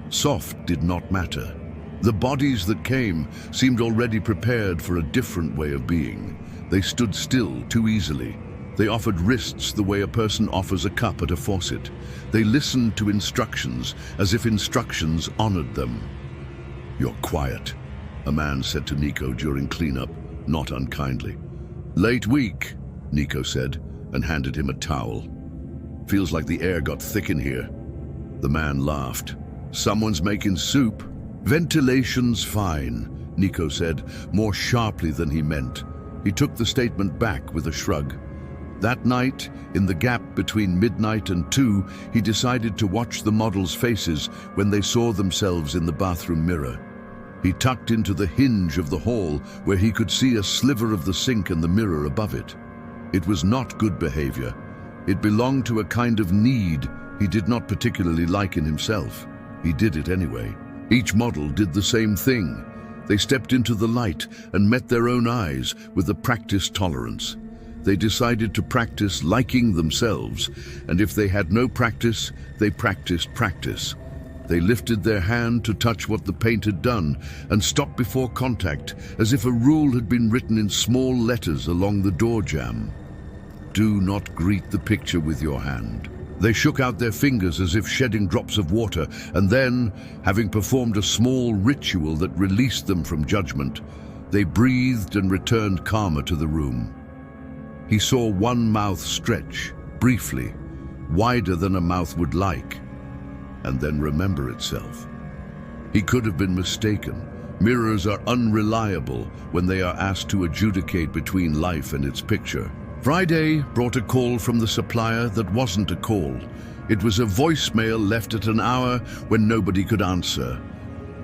Soft did not matter. The bodies that came seemed already prepared for a different way of being. They stood still too easily. They offered wrists the way a person offers a cup at a faucet. They listened to instructions as if instructions honored them. "You're quiet," a man said to Nico during cleanup, not unkindly. "Late week," Nico said, and handed him a towel. "Feels like the air got thick in here." The man laughed. "Someone's making soup." "Ventilation's fine," Nico said, more sharply than he meant. He took the statement back with a shrug. That night, in the gap between midnight and 2, he decided to watch the models' faces when they saw themselves in the bathroom mirror. He tucked into the hinge of the hall where he could see a sliver of the sink and the mirror above it. It was not good behavior. It belonged to a kind of need he did not particularly like in himself. He did it anyway. Each model did the same thing. They stepped into the light and met their own eyes with a practiced tolerance. They decided to practice liking themselves, and if they had no practice, they practiced practice. They lifted their hand to touch what the paint had done and stopped before contact, as if a rule had been written in small letters along the door jamb. Do not greet the picture with your hand. They shook out their fingers as if shedding drops of water, and then, having performed a small ritual that released them from judgment, they breathed and returned calmer to the room. He saw one mouth stretch, briefly, wider than a mouth would like, and then remember itself. He could have been mistaken. Mirrors are unreliable when they are asked to adjudicate between life and its picture. Friday brought a call from the supplier that wasn't a call. It was a voicemail left at an hour when nobody could answer.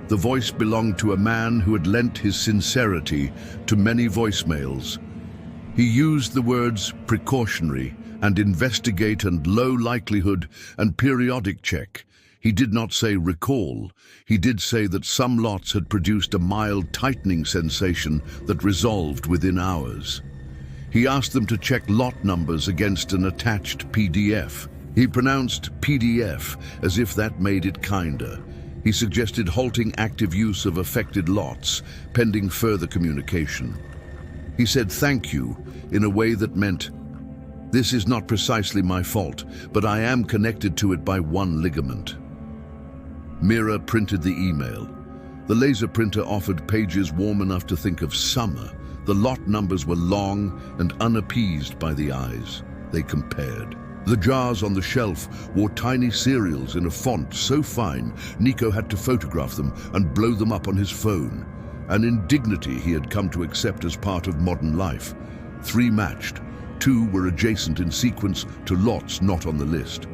The voice belonged to a man who had lent his sincerity to many voicemails. He used the words precautionary and investigate and low likelihood and periodic check. He did not say recall. He did say that some lots had produced a mild tightening sensation that resolved within hours. He asked them to check lot numbers against an attached PDF. He pronounced PDF as if that made it kinder. He suggested halting active use of affected lots, pending further communication. He said thank you in a way that meant, this is not precisely my fault, but I am connected to it by one ligament. Mira printed the email. The laser printer offered pages warm enough to think of summer. The lot numbers were long and unappeased by the eyes. They compared. The jars on the shelf wore tiny serials in a font so fine Nico had to photograph them and blow them up on his phone. An indignity he had come to accept as part of modern life. 3 matched. 2 were adjacent in sequence to lots not on the list.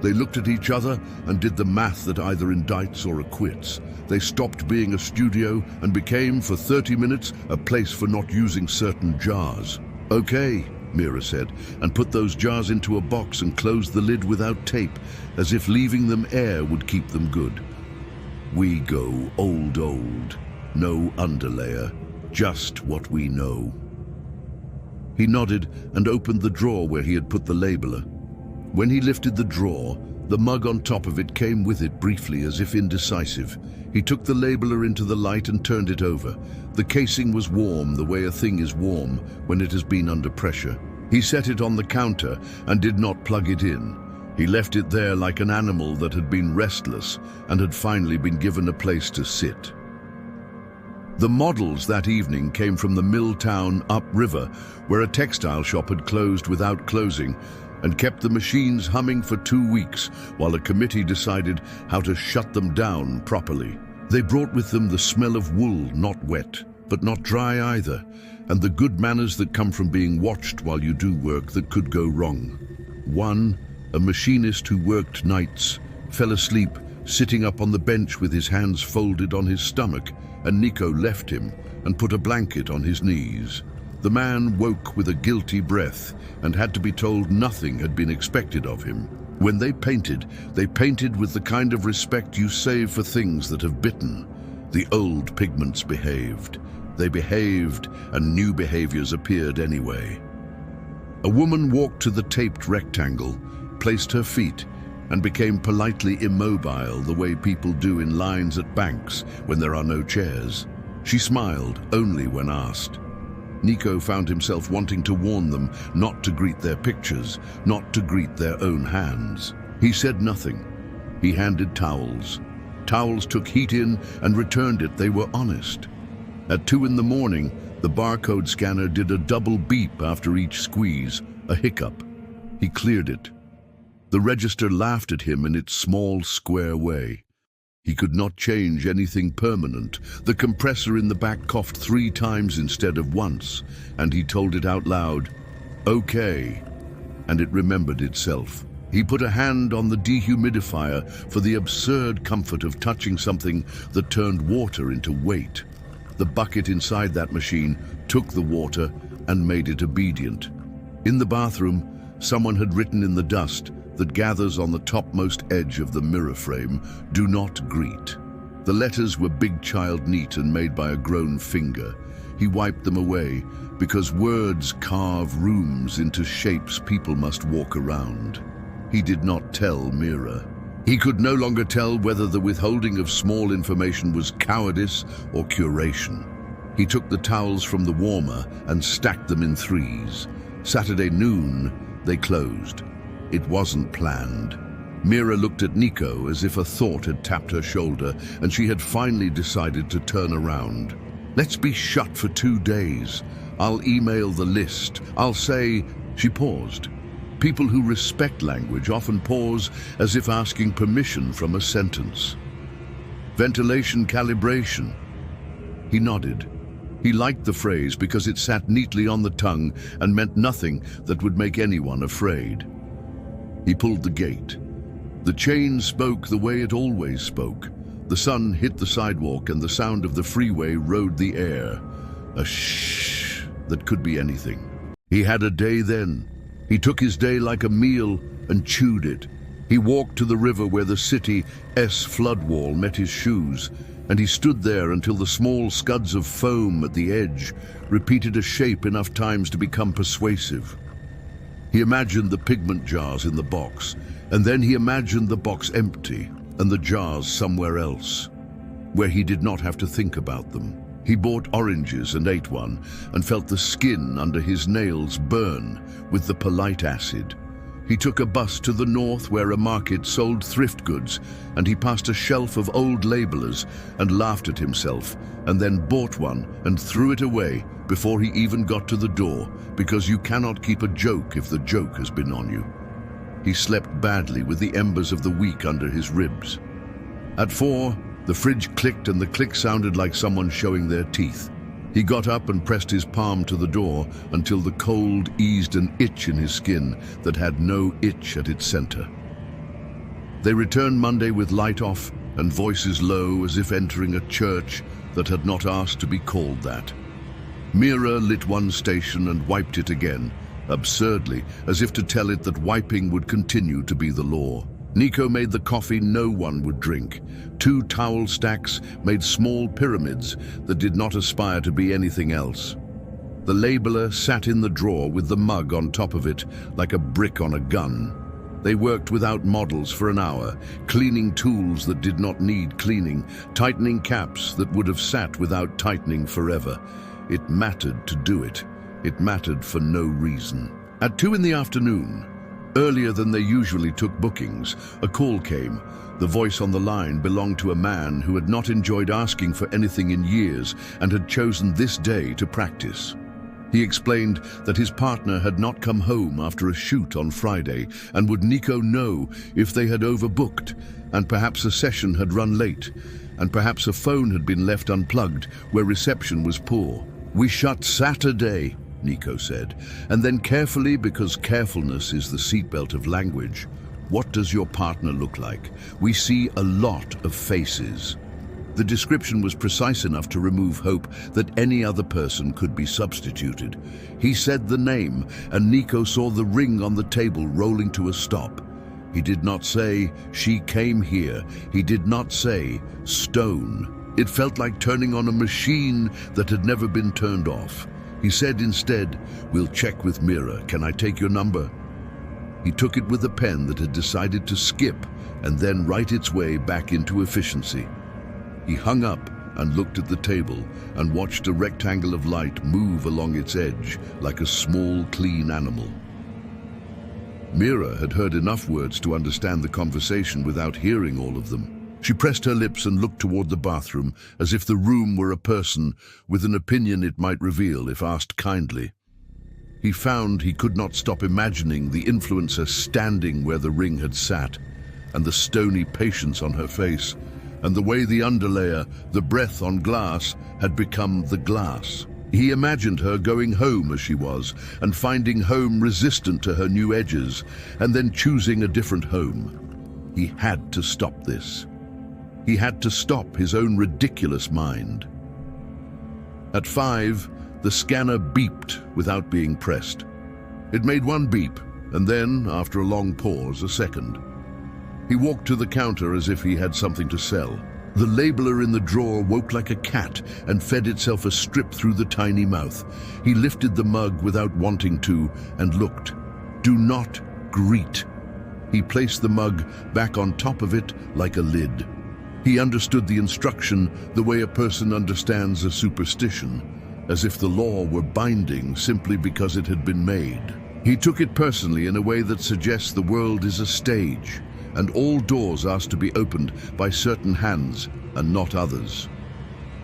They looked at each other and did the math that either indicts or acquits. They stopped being a studio and became, for 30 minutes, a place for not using certain jars. Okay, Mira said, and put those jars into a box and closed the lid without tape, as if leaving them air would keep them good. We go old. No underlayer, just what we know. He nodded and opened the drawer where he had put the labeler. When he lifted the drawer, the mug on top of it came with it briefly, as if indecisive. He took the labeler into the light and turned it over. The casing was warm, the way a thing is warm when it has been under pressure. He set it on the counter and did not plug it in. He left it there like an animal that had been restless and had finally been given a place to sit. The models that evening came from the mill town upriver, where a textile shop had closed without closing and kept the machines humming for 2 weeks while a committee decided how to shut them down properly. They brought with them the smell of wool, not wet, but not dry either, and the good manners that come from being watched while you do work that could go wrong. One, a machinist who worked nights, fell asleep sitting up on the bench with his hands folded on his stomach, and Nico left him and put a blanket on his knees. The man woke with a guilty breath and had to be told nothing had been expected of him. When they painted with the kind of respect you save for things that have bitten. The old pigments behaved. They behaved, and new behaviors appeared anyway. A woman walked to the taped rectangle, placed her feet, and became politely immobile the way people do in lines at banks when there are no chairs. She smiled only when asked. Nico found himself wanting to warn them not to greet their pictures, not to greet their own hands. He said nothing. He handed towels. Towels took heat in and returned it. They were honest. At 2 in the morning, the barcode scanner did a double beep after each squeeze, a hiccup. He cleared it. The register laughed at him in its small, square way. He could not change anything permanent. The compressor in the back coughed 3 times instead of once, and he told it out loud, "Okay," and it remembered itself. He put a hand on the dehumidifier for the absurd comfort of touching something that turned water into weight. The bucket inside that machine took the water and made it obedient. In the bathroom, someone had written in the dust that gathers on the topmost edge of the mirror frame, "Do not greet." The letters were big child neat and made by a grown finger. He wiped them away because words carve rooms into shapes people must walk around. He did not tell Mira. He could no longer tell whether the withholding of small information was cowardice or curation. He took the towels from the warmer and stacked them in 3s. Saturday noon, they closed. It wasn't planned. Mira looked at Nico as if a thought had tapped her shoulder and she had finally decided to turn around. "Let's be shut for 2 days. I'll email the list. I'll say..." She paused. People who respect language often pause as if asking permission from a sentence. "Ventilation calibration." He nodded. He liked the phrase because it sat neatly on the tongue and meant nothing that would make anyone afraid. He pulled the gate. The chain spoke the way it always spoke. The sun hit the sidewalk and the sound of the freeway rode the air. A shh that could be anything. He had a day then. He took his day like a meal and chewed it. He walked to the river where the city's flood wall met his shoes, and he stood there until the small scuds of foam at the edge repeated a shape enough times to become persuasive. He imagined the pigment jars in the box, and then he imagined the box empty and the jars somewhere else, where he did not have to think about them. He bought oranges and ate one, and felt the skin under his nails burn with the polite acid. He took a bus to the north where a market sold thrift goods, and he passed a shelf of old labelers and laughed at himself, and then bought one and threw it away before he even got to the door, because you cannot keep a joke if the joke has been on you. He slept badly with the embers of the week under his ribs. At 4, the fridge clicked, and the click sounded like someone showing their teeth. He got up and pressed his palm to the door until the cold eased an itch in his skin that had no itch at its center. They returned Monday with light off and voices low, as if entering a church that had not asked to be called that. Mira lit one station and wiped it again, absurdly, as if to tell it that wiping would continue to be the law. Nico made the coffee no one would drink. 2 towel stacks made small pyramids that did not aspire to be anything else. The labeler sat in the drawer with the mug on top of it like a brick on a gun. They worked without models for an hour, cleaning tools that did not need cleaning, tightening caps that would have sat without tightening forever. It mattered to do it. It mattered for no reason. At 2 in the afternoon, earlier than they usually took bookings, a call came. The voice on the line belonged to a man who had not enjoyed asking for anything in years and had chosen this day to practice. He explained that his partner had not come home after a shoot on Friday, and would Nico know if they had overbooked, and perhaps a session had run late, and perhaps a phone had been left unplugged where reception was poor. "We shut Saturday," Nico said, and then carefully, because carefulness is the seatbelt of language, "What does your partner look like? We see a lot of faces." The description was precise enough to remove hope that any other person could be substituted. He said the name, and Nico saw the ring on the table rolling to a stop. He did not say, "She came here." He did not say, "Stone." It felt like turning on a machine that had never been turned off. He said instead, "We'll check with Mira. Can I take your number?" He took it with a pen that had decided to skip and then write its way back into efficiency. He hung up and looked at the table and watched a rectangle of light move along its edge like a small, clean animal. Mira had heard enough words to understand the conversation without hearing all of them. She pressed her lips and looked toward the bathroom, as if the room were a person with an opinion it might reveal if asked kindly. He found he could not stop imagining the influencer standing where the ring had sat, and the stony patience on her face, and the way the underlayer, the breath on glass, had become the glass. He imagined her going home as she was, and finding home resistant to her new edges, and then choosing a different home. He had to stop this. He had to stop his own ridiculous mind. At 5, the scanner beeped without being pressed. It made one beep, and then, after a long pause, a second. He walked to the counter as if he had something to sell. The labeler in the drawer woke like a cat and fed itself a strip through the tiny mouth. He lifted the mug without wanting to and looked. "Do not greet." He placed the mug back on top of it like a lid. He understood the instruction the way a person understands a superstition, as if the law were binding simply because it had been made. He took it personally in a way that suggests the world is a stage, and all doors asked to be opened by certain hands and not others.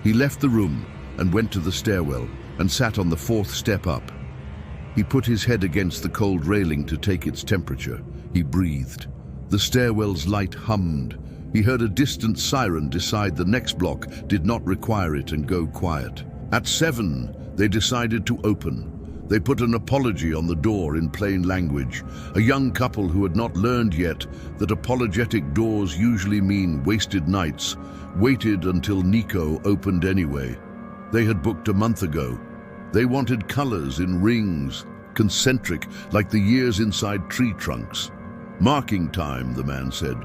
He left the room and went to the stairwell and sat on the 4th step up. He put his head against the cold railing to take its temperature. He breathed. The stairwell's light hummed. He heard a distant siren decide the next block did not require it and go quiet. At 7, they decided to open. They put an apology on the door in plain language. A young couple who had not learned yet that apologetic doors usually mean wasted nights waited until Nico opened anyway. They had booked a month ago. They wanted colors in rings, concentric like the years inside tree trunks. "Marking time," the man said.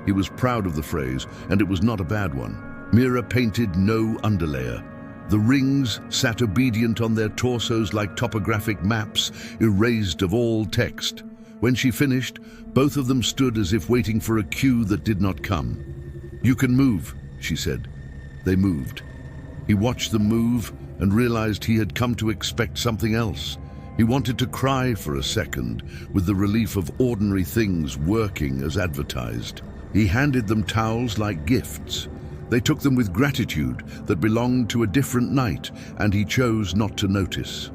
He was proud of the phrase, and it was not a bad one. Mira painted no underlayer. The rings sat obedient on their torsos like topographic maps, erased of all text. When she finished, both of them stood as if waiting for a cue that did not come. "You can move," she said. They moved. He watched them move and realized he had come to expect something else. He wanted to cry for a second, with the relief of ordinary things working as advertised. He handed them towels like gifts. They took them with gratitude that belonged to a different night, and he chose not to notice.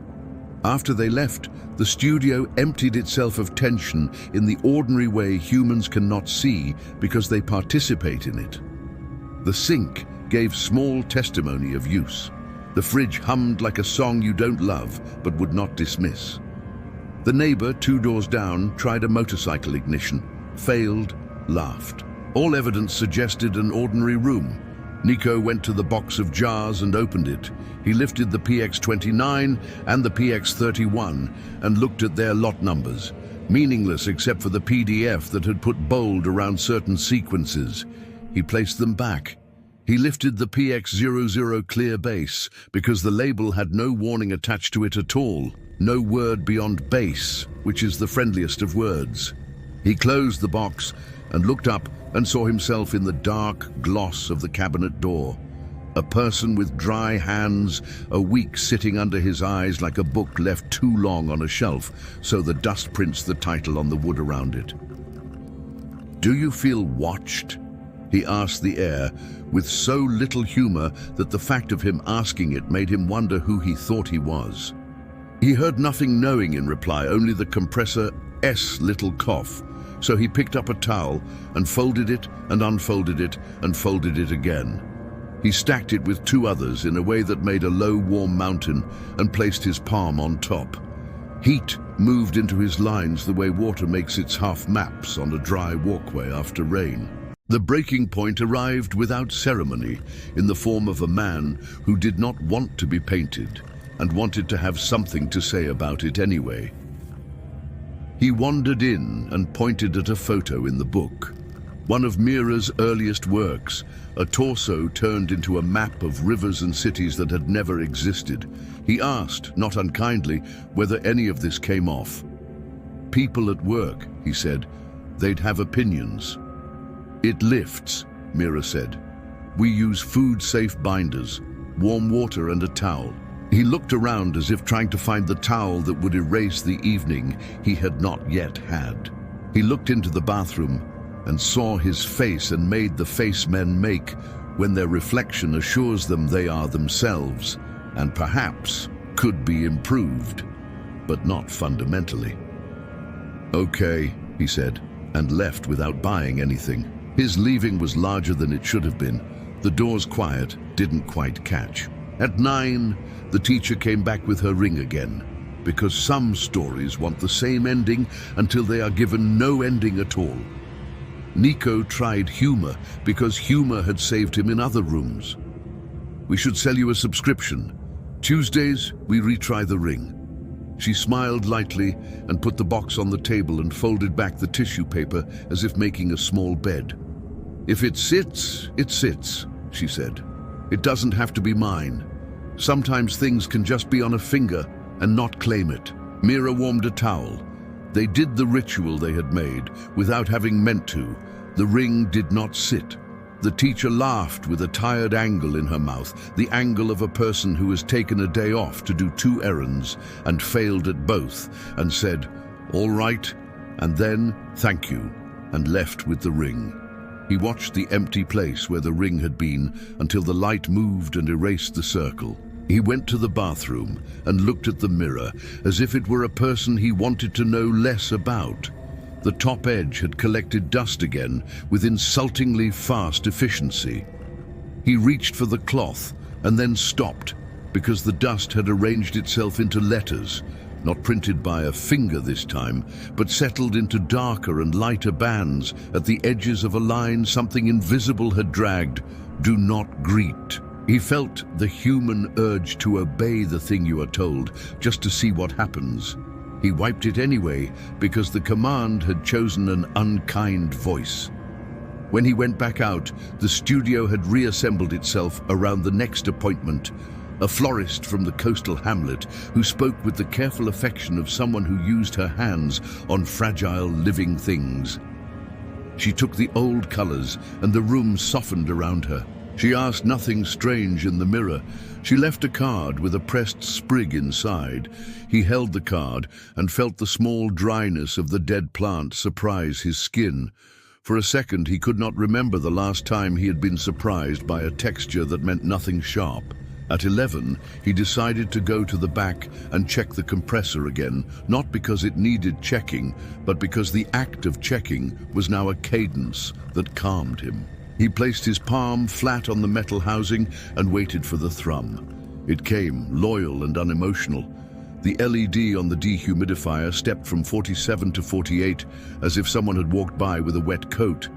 After they left, the studio emptied itself of tension in the ordinary way humans cannot see because they participate in it. The sink gave small testimony of use. The fridge hummed like a song you don't love but would not dismiss. The neighbor 2 doors down tried a motorcycle ignition, failed, laughed. All evidence suggested an ordinary room. Nico went to the box of jars and opened it. He lifted the PX29 and the PX31 and looked at their lot numbers, meaningless except for the PDF that had put bold around certain sequences. He placed them back. He lifted the PX00 clear base because the label had no warning attached to it at all, no word beyond base, which is the friendliest of words. He closed the box and looked up and saw himself in the dark gloss of the cabinet door. A person with dry hands, a week sitting under his eyes like a book left too long on a shelf, so the dust prints the title on the wood around it. "Do you feel watched?" he asked the air, with so little humor that the fact of him asking it made him wonder who he thought he was. He heard nothing knowing in reply, only the compressor little cough. So he picked up a towel and folded it and unfolded it and folded it again. He stacked it with 2 others in a way that made a low, warm mountain and placed his palm on top. Heat moved into his lines the way water makes its half maps on a dry walkway after rain. The breaking point arrived without ceremony in the form of a man who did not want to be painted and wanted to have something to say about it anyway. He wandered in and pointed at a photo in the book. One of Mira's earliest works, a torso turned into a map of rivers and cities that had never existed. He asked, not unkindly, whether any of this came off. "People at work," he said. "They'd have opinions." "It lifts," Mira said. "We use food-safe binders, warm water and a towel." He looked around as if trying to find the towel that would erase the evening he had not yet had. He looked into the bathroom and saw his face and made the face men make when their reflection assures them they are themselves and perhaps could be improved, but not fundamentally. "Okay," he said, and left without buying anything. His leaving was larger than it should have been. The door's quiet didn't quite catch. At 9, the teacher came back with her ring again, because some stories want the same ending until they are given no ending at all. Nico tried humor because humor had saved him in other rooms. "We should sell you a subscription. Tuesdays, we retry the ring." She smiled lightly and put the box on the table and folded back the tissue paper as if making a small bed. "If it sits, she said. "It doesn't have to be mine. Sometimes things can just be on a finger and not claim it." Mira warmed a towel. They did the ritual they had made without having meant to. The ring did not sit. The teacher laughed with a tired angle in her mouth, the angle of a person who has taken a day off to do 2 errands and failed at both, and said, "All right," and then, "Thank you," and left with the ring. He watched the empty place where the ring had been until the light moved and erased the circle. He went to the bathroom and looked at the mirror as if it were a person he wanted to know less about. The top edge had collected dust again with insultingly fast efficiency. He reached for the cloth and then stopped because the dust had arranged itself into letters, not printed by a finger this time, but settled into darker and lighter bands at the edges of a line something invisible had dragged. "Do not greet." He felt the human urge to obey the thing you are told, just to see what happens. He wiped it anyway because the command had chosen an unkind voice. When he went back out, the studio had reassembled itself around the next appointment, a florist from the coastal hamlet who spoke with the careful affection of someone who used her hands on fragile living things. She took the old colors and the room softened around her. She asked nothing strange in the mirror. She left a card with a pressed sprig inside. He held the card and felt the small dryness of the dead plant surprise his skin. For a second, he could not remember the last time he had been surprised by a texture that meant nothing sharp. At 11, he decided to go to the back and check the compressor again, not because it needed checking, but because the act of checking was now a cadence that calmed him. He placed his palm flat on the metal housing and waited for the thrum. It came, loyal and unemotional. The LED on the dehumidifier stepped from 47 to 48, as if someone had walked by with a wet coat.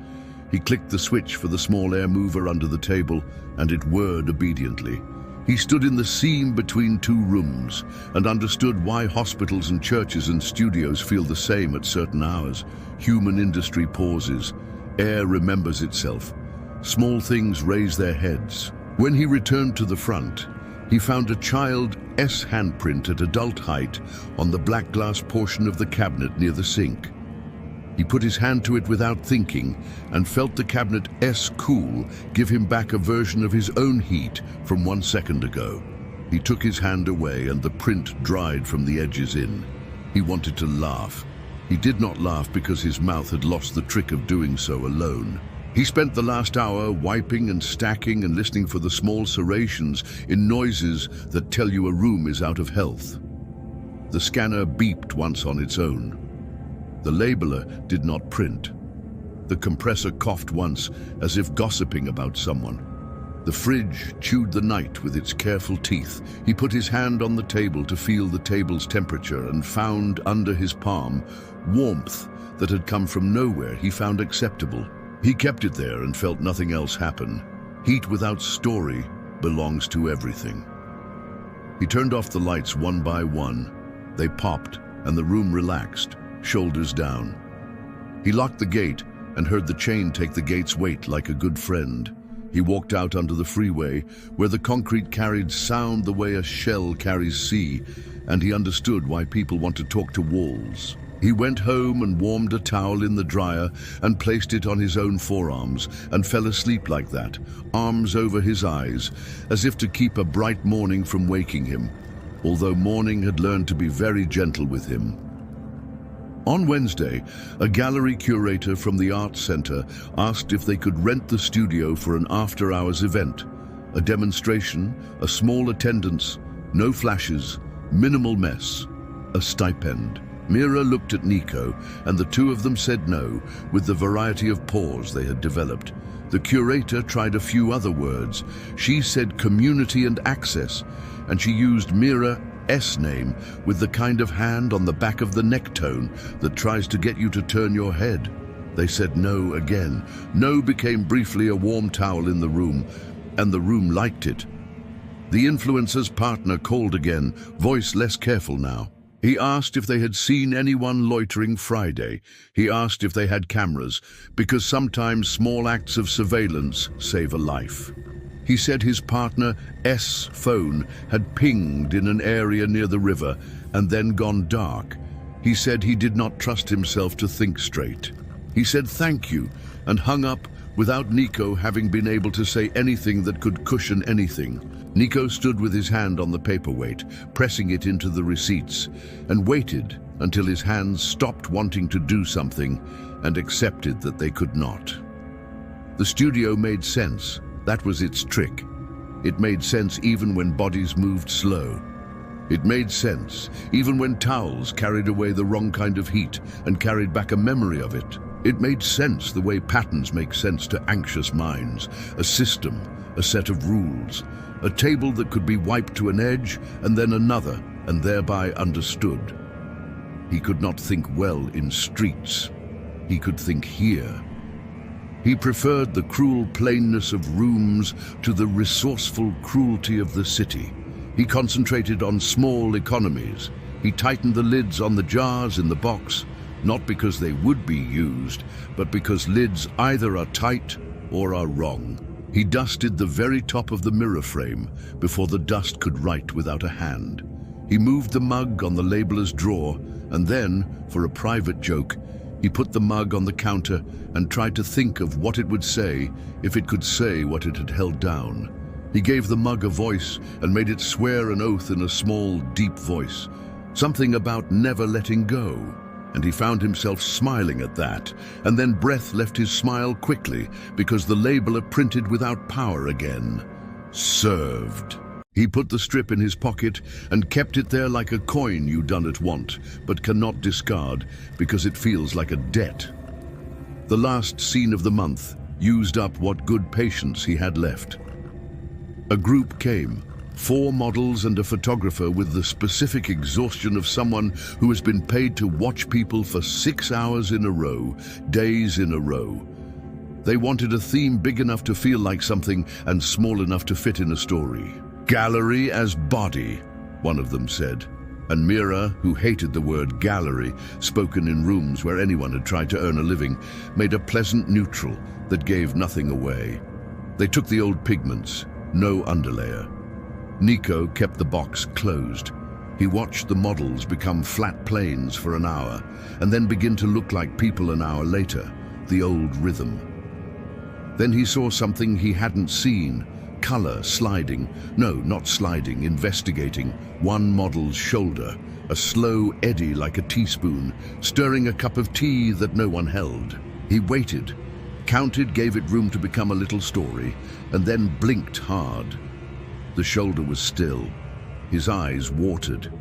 He clicked the switch for the small air mover under the table, and it whirred obediently. He stood in the seam between two rooms and understood why hospitals and churches and studios feel the same at certain hours. Human industry pauses. Air remembers itself. Small things raise their heads. When he returned to the front, he found a child's handprint at adult height on the black glass portion of the cabinet near the sink. He put his hand to it without thinking and felt the cabinet's cool give him back a version of his own heat from 1 second ago. He took his hand away and the print dried from the edges in. He wanted to laugh. He did not laugh because his mouth had lost the trick of doing so alone. He spent the last hour wiping and stacking and listening for the small serrations in noises that tell you a room is out of health. The scanner beeped once on its own. The labeler did not print. The compressor coughed once, as if gossiping about someone. The fridge chewed the night with its careful teeth. He put his hand on the table to feel the table's temperature and found under his palm warmth that had come from nowhere he found acceptable. He kept it there and felt nothing else happen. Heat without story belongs to everything. He turned off the lights one by one. They popped and the room relaxed, shoulders down. He locked the gate and heard the chain take the gate's weight like a good friend. He walked out onto the freeway where the concrete carried sound the way a shell carries sea, and he understood why people want to talk to walls. He went home and warmed a towel in the dryer and placed it on his own forearms and fell asleep like that, arms over his eyes, as if to keep a bright morning from waking him, although morning had learned to be very gentle with him. On Wednesday, a gallery curator from the Arts Center asked if they could rent the studio for an after-hours event. A demonstration, a small attendance, no flashes, minimal mess, a stipend. Mira looked at Nico, and the two of them said no, with the variety of pause they had developed. The curator tried a few other words. She said community and access, and she used Mira's name with the kind of hand on the back of the neck tone that tries to get you to turn your head. They said no again. No became briefly a warm towel in the room, and the room liked it. The influencer's partner called again, voice less careful now. He asked if they had seen anyone loitering Friday. He asked if they had cameras, because sometimes small acts of surveillance save a life. He said his partner's phone had pinged in an area near the river and then gone dark. He said he did not trust himself to think straight. He said thank you and hung up without Nico having been able to say anything that could cushion anything. Nico stood with his hand on the paperweight, pressing it into the receipts, and waited until his hands stopped wanting to do something and accepted that they could not. The studio made sense. That was its trick. It made sense even when bodies moved slow. It made sense even when towels carried away the wrong kind of heat and carried back a memory of it. It made sense the way patterns make sense to anxious minds, a system, a set of rules, a table that could be wiped to an edge and then another, and thereby understood. He could not think well in streets. He could think here. He preferred the cruel plainness of rooms to the resourceful cruelty of the city. He concentrated on small economies. He tightened the lids on the jars in the box, not because they would be used, but because lids either are tight or are wrong. He dusted the very top of the mirror frame before the dust could write without a hand. He moved the mug on the labeler's drawer, and then, for a private joke, he put the mug on the counter and tried to think of what it would say if it could say what it had held down. He gave the mug a voice and made it swear an oath in a small, deep voice, something about never letting go. And he found himself smiling at that, and then breath left his smile quickly because the labeler printed without power again. Served. He put the strip in his pocket and kept it there like a coin you done at want, but cannot discard because it feels like a debt. The last scene of the month used up what good patience he had left. A group came, 4 models and a photographer with the specific exhaustion of someone who has been paid to watch people for 6 hours in a row, days in a row. They wanted a theme big enough to feel like something and small enough to fit in a story. Gallery as body, one of them said. And Mira, who hated the word gallery, spoken in rooms where anyone had tried to earn a living, made a pleasant neutral that gave nothing away. They took the old pigments, no underlayer. Nico kept the box closed. He watched the models become flat planes for an hour and then begin to look like people an hour later, the old rhythm. Then he saw something he hadn't seen, color sliding, no, not sliding, investigating, one model's shoulder, a slow eddy like a teaspoon, stirring a cup of tea that no one held. He waited, counted, gave it room to become a little story, and then blinked hard. The shoulder was still, his eyes watered.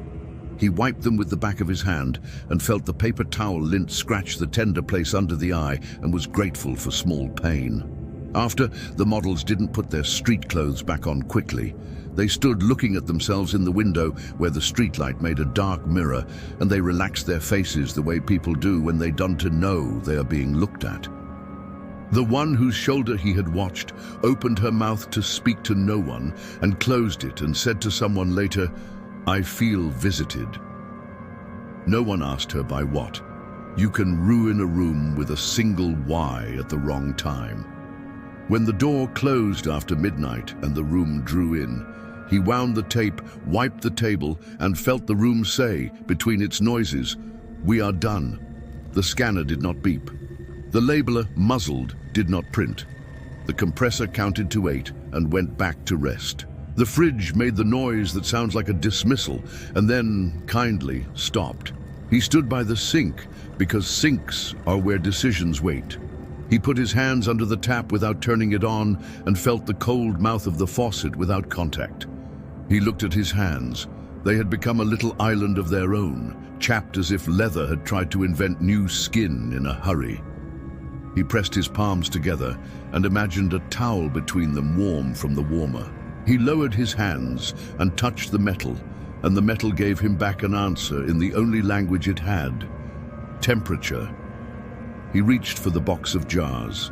He wiped them with the back of his hand and felt the paper towel lint scratch the tender place under the eye and was grateful for small pain. After, the models didn't put their street clothes back on quickly. They stood looking at themselves in the window where the streetlight made a dark mirror, and they relaxed their faces the way people do when they done to know they are being looked at. The one whose shoulder he had watched opened her mouth to speak to no one and closed it and said to someone later, "I feel visited." No one asked her by what. You can ruin a room with a single why at the wrong time. When the door closed after midnight and the room drew in, he wound the tape, wiped the table, and felt the room say, between its noises, "We are done." The scanner did not beep. The labeler, muzzled, did not print. The compressor counted to 8 and went back to rest. The fridge made the noise that sounds like a dismissal and then, kindly, stopped. He stood by the sink because sinks are where decisions wait. He put his hands under the tap without turning it on and felt the cold mouth of the faucet without contact. He looked at his hands. They had become a little island of their own, chapped as if leather had tried to invent new skin in a hurry. He pressed his palms together and imagined a towel between them warm from the warmer. He lowered his hands and touched the metal, and the metal gave him back an answer in the only language it had: temperature. He reached for the box of jars.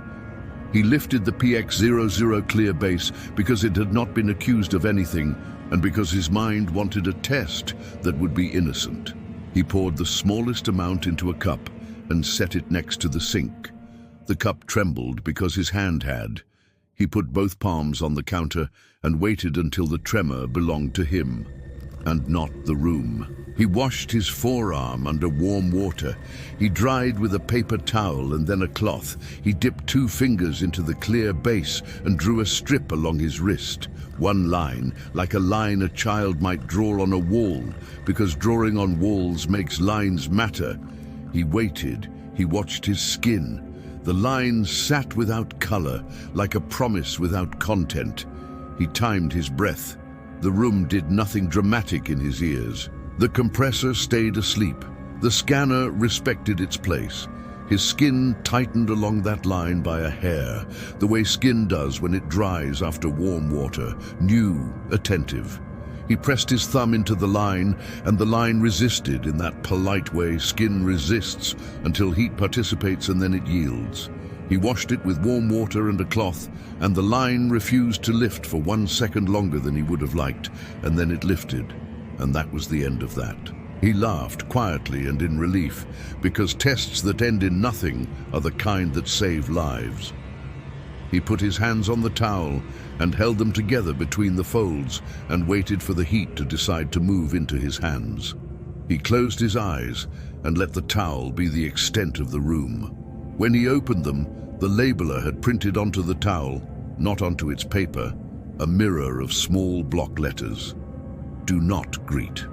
He lifted the PX00 clear base because it had not been accused of anything and because his mind wanted a test that would be innocent. He poured the smallest amount into a cup and set it next to the sink. The cup trembled because his hand had. He put both palms on the counter and waited until the tremor belonged to him and not the room. He washed his forearm under warm water. He dried with a paper towel and then a cloth. He dipped 2 fingers into the clear base and drew a strip along his wrist. One line, like a line a child might draw on a wall, because drawing on walls makes lines matter. He waited. He watched his skin. The lines sat without color, like a promise without content. He timed his breath. The room did nothing dramatic in his ears. The compressor stayed asleep. The scanner respected its place. His skin tightened along that line by a hair, the way skin does when it dries after warm water, new, attentive. He pressed his thumb into the line, and the line resisted in that polite way skin resists until heat participates and then it yields. He washed it with warm water and a cloth, and the line refused to lift for 1 second longer than he would have liked, and then it lifted, and that was the end of that. He laughed quietly and in relief, because tests that end in nothing are the kind that save lives. He put his hands on the towel and held them together between the folds and waited for the heat to decide to move into his hands. He closed his eyes and let the towel be the extent of the room. When he opened them, the labeler had printed onto the towel, not onto its paper, a mirror of small block letters. Do not greet.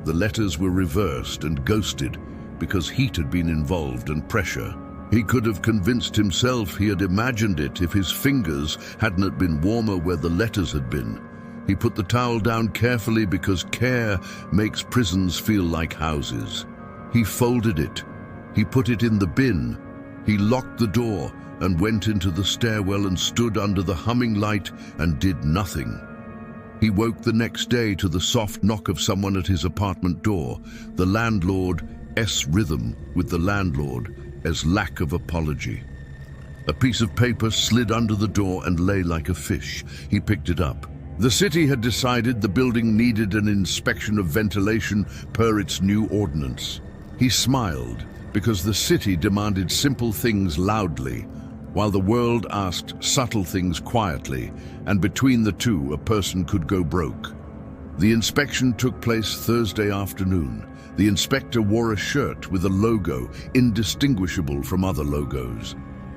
The letters were reversed and ghosted because heat had been involved and pressure. He could have convinced himself he had imagined it if his fingers hadn't been warmer where the letters had been. He put the towel down carefully because care makes prisons feel like houses. He folded it. He put it in the bin. He locked the door and went into the stairwell and stood under the humming light and did nothing. He woke the next day to the soft knock of someone at his apartment door. The landlord's rhythm with the landlord as lack of apology. A piece of paper slid under the door and lay like a fish. He picked it up. The city had decided the building needed an inspection of ventilation per its new ordinance. He smiled because the city demanded simple things loudly, while the world asked subtle things quietly, and between the two a person could go broke. The inspection took place Thursday afternoon. The inspector wore a shirt with a logo indistinguishable from other logos.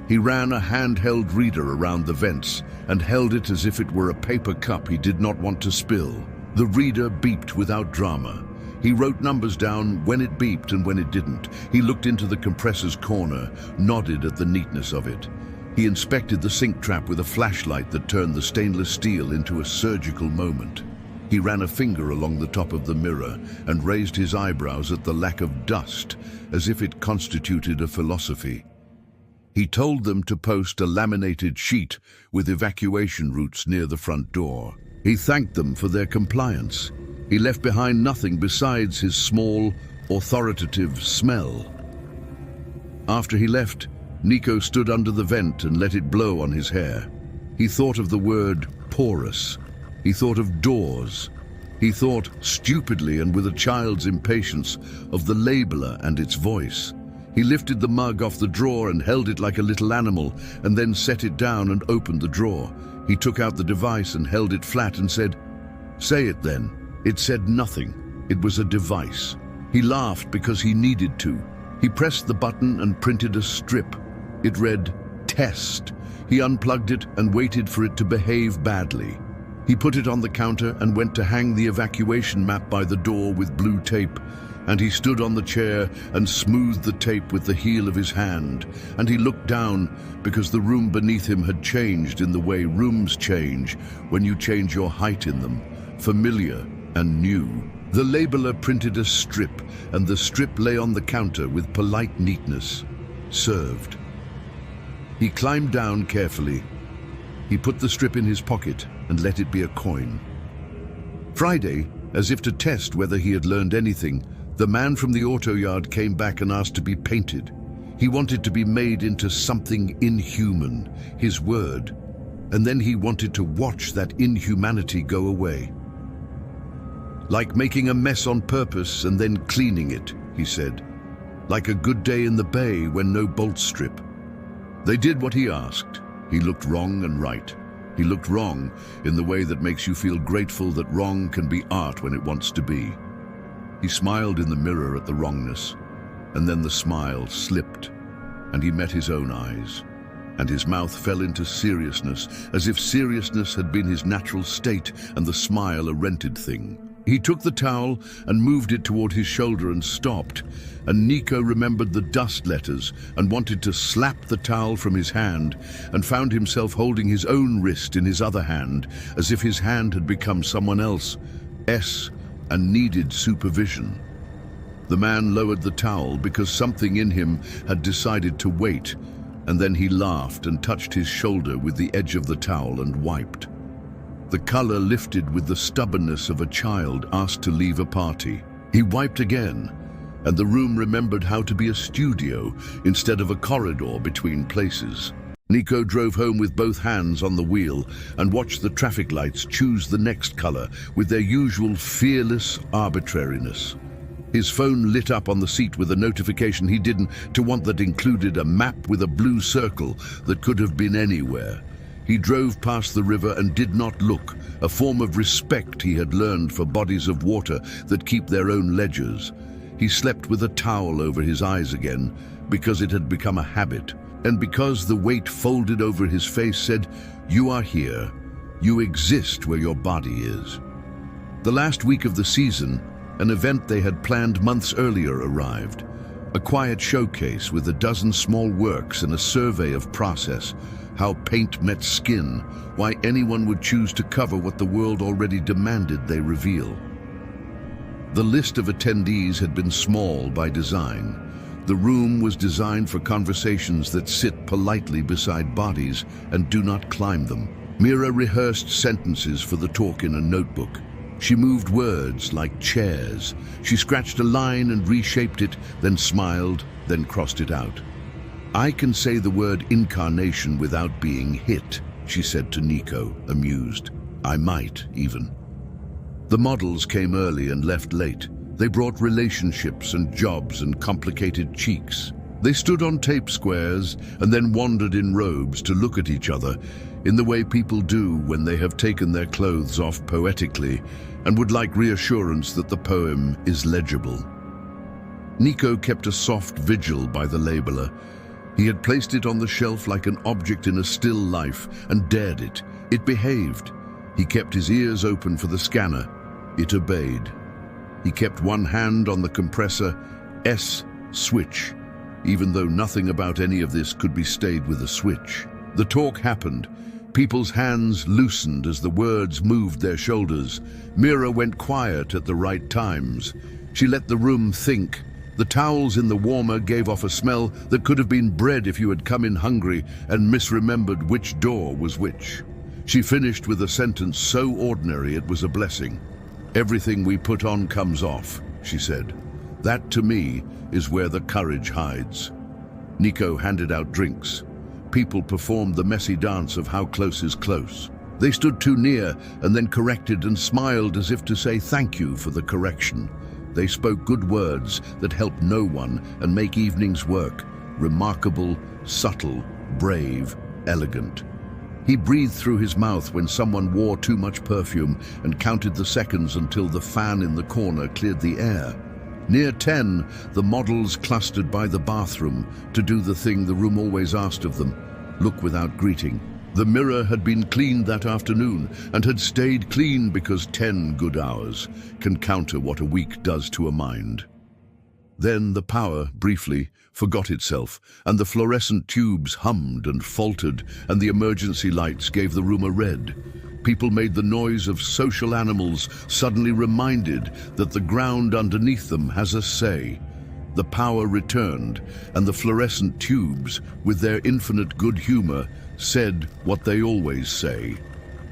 He ran a handheld reader around the vents and held it as if it were a paper cup he did not want to spill. The reader beeped without drama. He wrote numbers down when it beeped and when it didn't. He looked into the compressor's corner, nodded at the neatness of it. He inspected the sink trap with a flashlight that turned the stainless steel into a surgical moment. He ran a finger along the top of the mirror and raised his eyebrows at the lack of dust, as if it constituted a philosophy. He told them to post a laminated sheet with evacuation routes near the front door. He thanked them for their compliance. He left behind nothing besides his small, authoritative smell. After he left, Nico stood under the vent and let it blow on his hair. He thought of the word porous. He thought of doors. He thought, stupidly and with a child's impatience, of the labeler and its voice. He lifted the mug off the drawer and held it like a little animal, and then set it down and opened the drawer. He took out the device and held it flat and said, "Say it then." It said nothing. It was a device. He laughed because he needed to. He pressed the button and printed a strip. It read, "Test." He unplugged it and waited for it to behave badly. He put it on the counter and went to hang the evacuation map by the door with blue tape. And he stood on the chair and smoothed the tape with the heel of his hand. And he looked down because the room beneath him had changed in the way rooms change when you change your height in them, familiar and new. The labeler printed a strip, and the strip lay on the counter with polite neatness. Served. He climbed down carefully. He put the strip in his pocket and let it be a coin. Friday, as if to test whether he had learned anything, the man from the auto yard came back and asked to be painted. He wanted to be made into something inhuman, his word, and then he wanted to watch that inhumanity go away. Like making a mess on purpose and then cleaning it, he said. Like a good day in the bay when no bolts strip. They did what he asked. He looked wrong and right. He looked wrong in the way that makes you feel grateful that wrong can be art when it wants to be. He smiled in the mirror at the wrongness, and then the smile slipped, and he met his own eyes, and his mouth fell into seriousness, as if seriousness had been his natural state and the smile a rented thing. He took the towel and moved it toward his shoulder and stopped, and Nico remembered the dust letters and wanted to slap the towel from his hand and found himself holding his own wrist in his other hand, as if his hand had become someone else, and needed supervision. The man lowered the towel because something in him had decided to wait, and then he laughed and touched his shoulder with the edge of the towel and wiped. The color lifted with the stubbornness of a child asked to leave a party. He wiped again, and the room remembered how to be a studio instead of a corridor between places. Nico drove home with both hands on the wheel and watched the traffic lights choose the next color with their usual fearless arbitrariness. His phone lit up on the seat with a notification he didn't to want that included a map with a blue circle that could have been anywhere. He drove past the river and did not look, a form of respect he had learned for bodies of water that keep their own ledgers. He slept with a towel over his eyes again because it had become a habit, and because the weight folded over his face said, "You are here. You exist where your body is." The last week of the season, an event they had planned months earlier arrived. A quiet showcase with a dozen small works and a survey of process, how paint met skin, why anyone would choose to cover what the world already demanded they reveal. The list of attendees had been small by design. The room was designed for conversations that sit politely beside bodies and do not climb them. Mira rehearsed sentences for the talk in a notebook. She moved words like chairs. She scratched a line and reshaped it, then smiled, then crossed it out. "I can say the word incarnation without being hit," she said to Nico, amused. "I might, even." The models came early and left late. They brought relationships and jobs and complicated cheeks. They stood on tape squares and then wandered in robes to look at each other in the way people do when they have taken their clothes off poetically and would like reassurance that the poem is legible. Nico kept a soft vigil by the labeler. He had placed it on the shelf like an object in a still life and dared it. It behaved. He kept his ears open for the scanner. It obeyed. He kept one hand on the compressor, S, switch, even though nothing about any of this could be stayed with a switch. The talk happened. People's hands loosened as the words moved their shoulders. Mira went quiet at the right times. She let the room think. The towels in the warmer gave off a smell that could have been bread if you had come in hungry and misremembered which door was which. She finished with a sentence so ordinary it was a blessing. "Everything we put on comes off," she said. "That, to me, is where the courage hides." Nico handed out drinks. People performed the messy dance of how close is close. They stood too near and then corrected and smiled as if to say thank you for the correction. They spoke good words that help no one and make evenings work. Remarkable, subtle, brave, elegant. He breathed through his mouth when someone wore too much perfume and counted the seconds until the fan in the corner cleared the air. Near 10, the models clustered by the bathroom to do the thing the room always asked of them, look without greeting. The mirror had been cleaned that afternoon and had stayed clean because 10 good hours can counter what a week does to a mind. Then the power, briefly, forgot itself, and the fluorescent tubes hummed and faltered, and the emergency lights gave the room a red. People made the noise of social animals, suddenly reminded that the ground underneath them has a say. The power returned, and the fluorescent tubes, with their infinite good humor, said what they always say.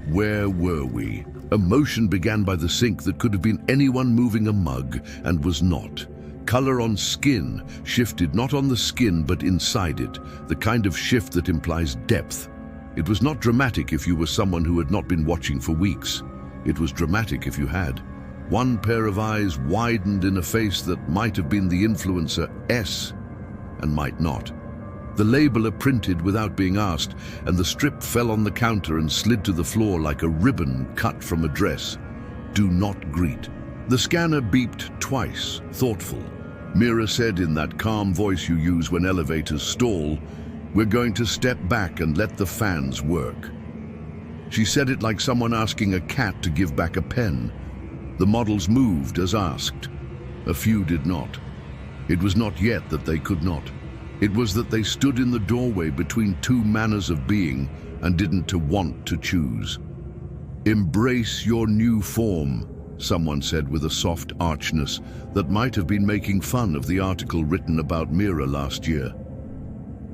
Where were we? Emotion began by the sink that could have been anyone moving a mug, and was not. Color on skin shifted not on the skin but inside it, the kind of shift that implies depth. It was not dramatic if you were someone who had not been watching for weeks. It was dramatic if you had. One pair of eyes widened in a face that might have been the influencer S and might not. The labeler printed without being asked, and the strip fell on the counter and slid to the floor like a ribbon cut from a dress. Do not greet. The scanner beeped twice, thoughtful. Mira said in that calm voice you use when elevators stall, "We're going to step back and let the fans work." She said it like someone asking a cat to give back a pen. The models moved as asked. A few did not. It was not yet that they could not. It was that they stood in the doorway between two manners of being and didn't want to choose. "Embrace your new form," someone said with a soft archness that might have been making fun of the article written about Mira last year.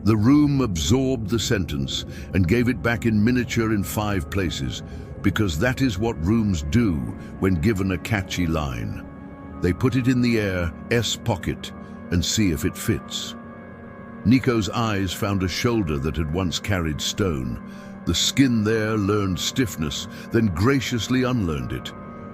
The room absorbed the sentence and gave it back in miniature in 5 places, because that is what rooms do when given a catchy line. They put it in the air, S pocket, and see if it fits. Nico's eyes found a shoulder that had once carried stone. The skin there learned stiffness, then graciously unlearned it.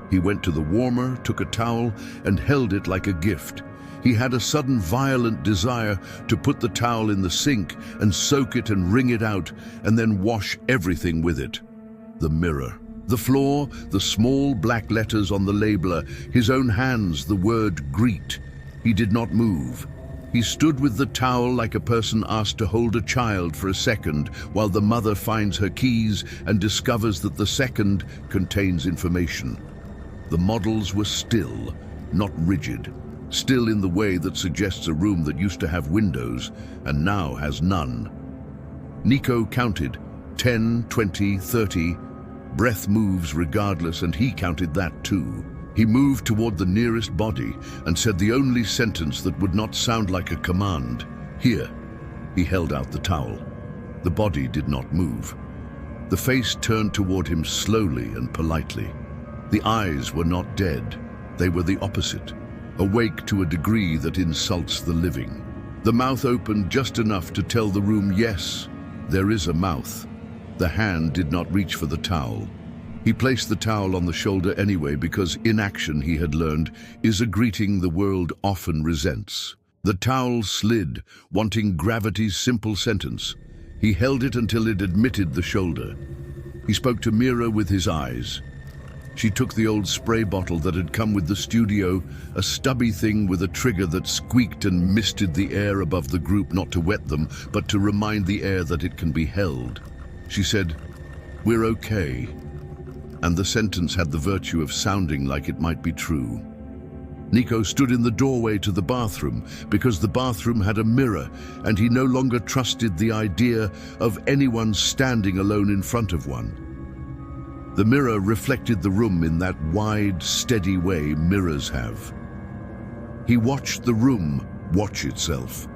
He went to the warmer, took a towel, and held it like a gift. He had a sudden violent desire to put the towel in the sink and soak it and wring it out, and then wash everything with it. The mirror, the floor, the small black letters on the labeler, his own hands, the word greet. He did not move. He stood with the towel like a person asked to hold a child for a second while the mother finds her keys and discovers that the second contains information. The models were still, not rigid, still in the way that suggests a room that used to have windows and now has none. Nico counted 10, 20, 30. Breath moves regardless, and he counted that too. He moved toward the nearest body and said the only sentence that would not sound like a command. Here. He held out the towel. The body did not move. The face turned toward him slowly and politely. The eyes were not dead. They were the opposite, awake to a degree that insults the living. The mouth opened just enough to tell the room, yes, there is a mouth. The hand did not reach for the towel. He placed the towel on the shoulder anyway because inaction, he had learned, is a greeting the world often resents. The towel slid, wanting gravity's simple sentence. He held it until it admitted the shoulder. He spoke to Mira with his eyes. She took the old spray bottle that had come with the studio, a stubby thing with a trigger that squeaked and misted the air above the group, not to wet them, but to remind the air that it can be held. She said, "We're okay." And the sentence had the virtue of sounding like it might be true. Nico stood in the doorway to the bathroom because the bathroom had a mirror, and he no longer trusted the idea of anyone standing alone in front of one. The mirror reflected the room in that wide, steady way mirrors have. He watched the room watch itself.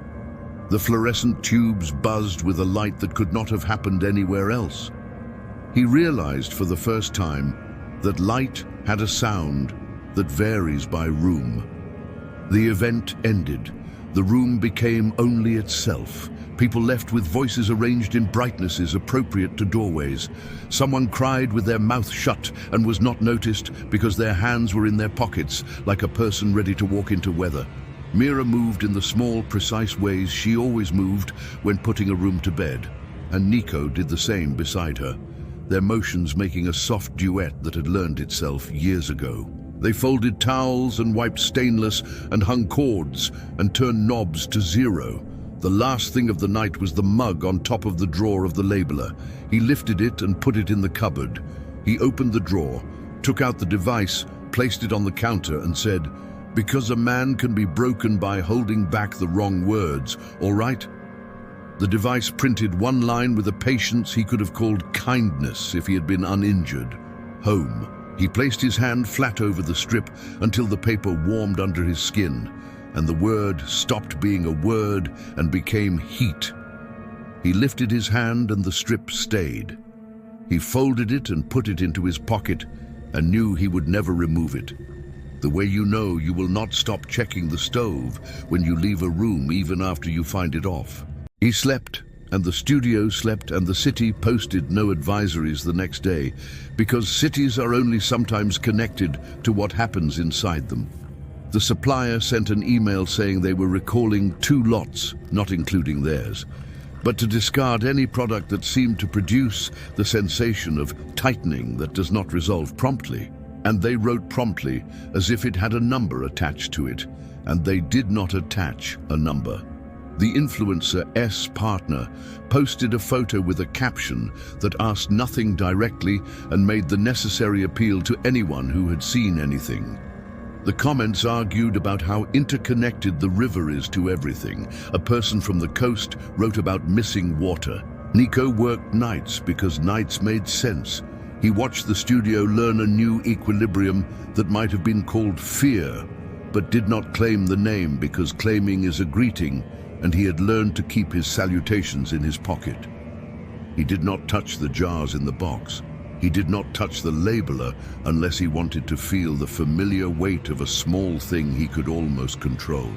The fluorescent tubes buzzed with a light that could not have happened anywhere else. He realized for the first time that light had a sound that varies by room. The event ended. The room became only itself. People left with voices arranged in brightnesses appropriate to doorways. Someone cried with their mouth shut and was not noticed because their hands were in their pockets, like a person ready to walk into weather. Mira moved in the small, precise ways she always moved when putting a room to bed, and Nico did the same beside her, their motions making a soft duet that had learned itself years ago. They folded towels and wiped stainless and hung cords and turned knobs to zero. The last thing of the night was the mug on top of the drawer of the labeler. He lifted it and put it in the cupboard. He opened the drawer, took out the device, placed it on the counter and said, "Because a man can be broken by holding back the wrong words, all right?" The device printed one line with a patience he could have called kindness if he had been uninjured. Home. He placed his hand flat over the strip until the paper warmed under his skin, and the word stopped being a word and became heat. He lifted his hand and the strip stayed. He folded it and put it into his pocket and knew he would never remove it. The way you know you will not stop checking the stove when you leave a room even after you find it off. He slept, and the studio slept, and the city posted no advisories the next day, because cities are only sometimes connected to what happens inside them. The supplier sent an email saying they were recalling 2 lots, not including theirs, but to discard any product that seemed to produce the sensation of tightening that does not resolve promptly. And they wrote promptly as if it had a number attached to it, and they did not attach a number. The influencer S partner posted a photo with a caption that asked nothing directly and made the necessary appeal to anyone who had seen anything. The comments argued about how interconnected the river is to everything. A person from the coast wrote about missing water. Nico worked nights because nights made sense. He watched the studio learn a new equilibrium that might have been called fear, but did not claim the name because claiming is a greeting, and he had learned to keep his salutations in his pocket. He did not touch the jars in the box. He did not touch the labeler unless he wanted to feel the familiar weight of a small thing he could almost control.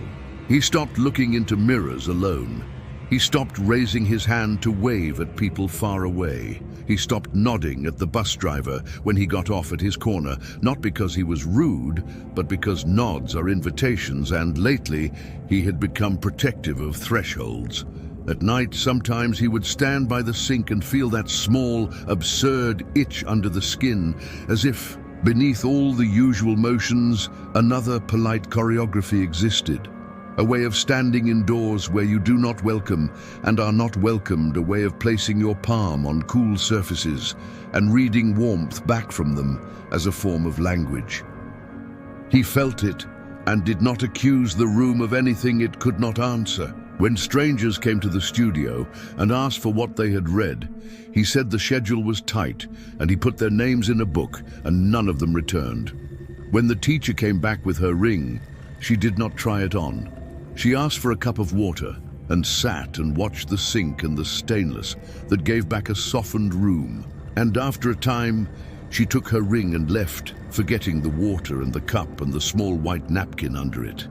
He stopped looking into mirrors alone. He stopped raising his hand to wave at people far away. He stopped nodding at the bus driver when he got off at his corner, not because he was rude, but because nods are invitations, and lately he had become protective of thresholds. At night, sometimes he would stand by the sink and feel that small, absurd itch under the skin, as if, beneath all the usual motions, another polite choreography existed. A way of standing indoors where you do not welcome and are not welcomed, a way of placing your palm on cool surfaces and reading warmth back from them as a form of language. He felt it and did not accuse the room of anything it could not answer. When strangers came to the studio and asked for what they had read, he said the schedule was tight and he put their names in a book and none of them returned. When the teacher came back with her ring, she did not try it on. She asked for a cup of water and sat and watched the sink and the stainless that gave back a softened room. And after a time, she took her ring and left, forgetting the water and the cup and the small white napkin under it.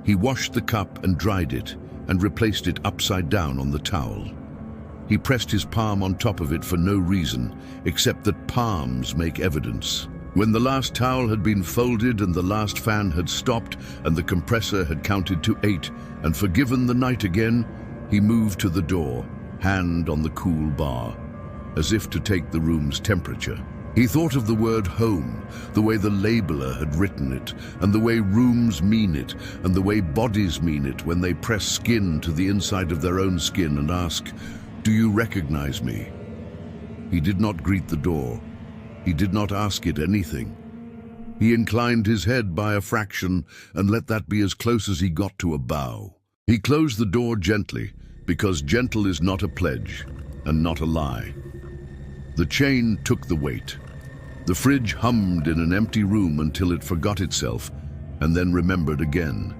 He washed the cup and dried it and replaced it upside down on the towel. He pressed his palm on top of it for no reason, except that palms make evidence. When the last towel had been folded and the last fan had stopped and the compressor had counted to 8 and forgiven the night again, he moved to the door, hand on the cool bar, as if to take the room's temperature. He thought of the word home, the way the labeler had written it, and the way rooms mean it, and the way bodies mean it when they press skin to the inside of their own skin and ask, "Do you recognize me?" He did not greet the door. He did not ask it anything. He inclined his head by a fraction and let that be as close as he got to a bow. He closed the door gently, because gentle is not a pledge and not a lie. The chain took the weight. The fridge hummed in an empty room until it forgot itself and then remembered again.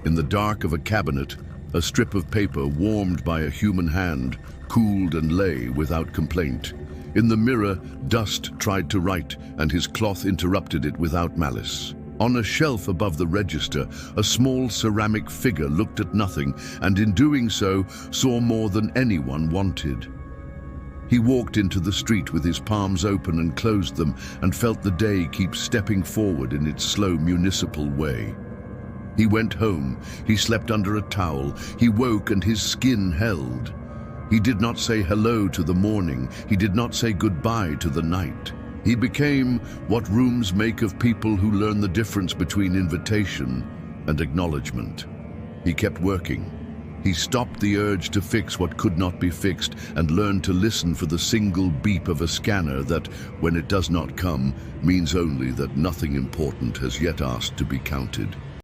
In the dark of a cabinet, a strip of paper warmed by a human hand cooled and lay without complaint. In the mirror, dust tried to write, and his cloth interrupted it without malice. On a shelf above the register, a small ceramic figure looked at nothing, and in doing so, saw more than anyone wanted. He walked into the street with his palms open and closed them, and felt the day keep stepping forward in its slow municipal way. He went home, he slept under a towel, he woke and his skin held. He did not say hello to the morning. He did not say goodbye to the night. He became what rooms make of people who learn the difference between invitation and acknowledgement. He kept working. He stopped the urge to fix what could not be fixed and learned to listen for the single beep of a scanner that, when it does not come, means only that nothing important has yet asked to be counted.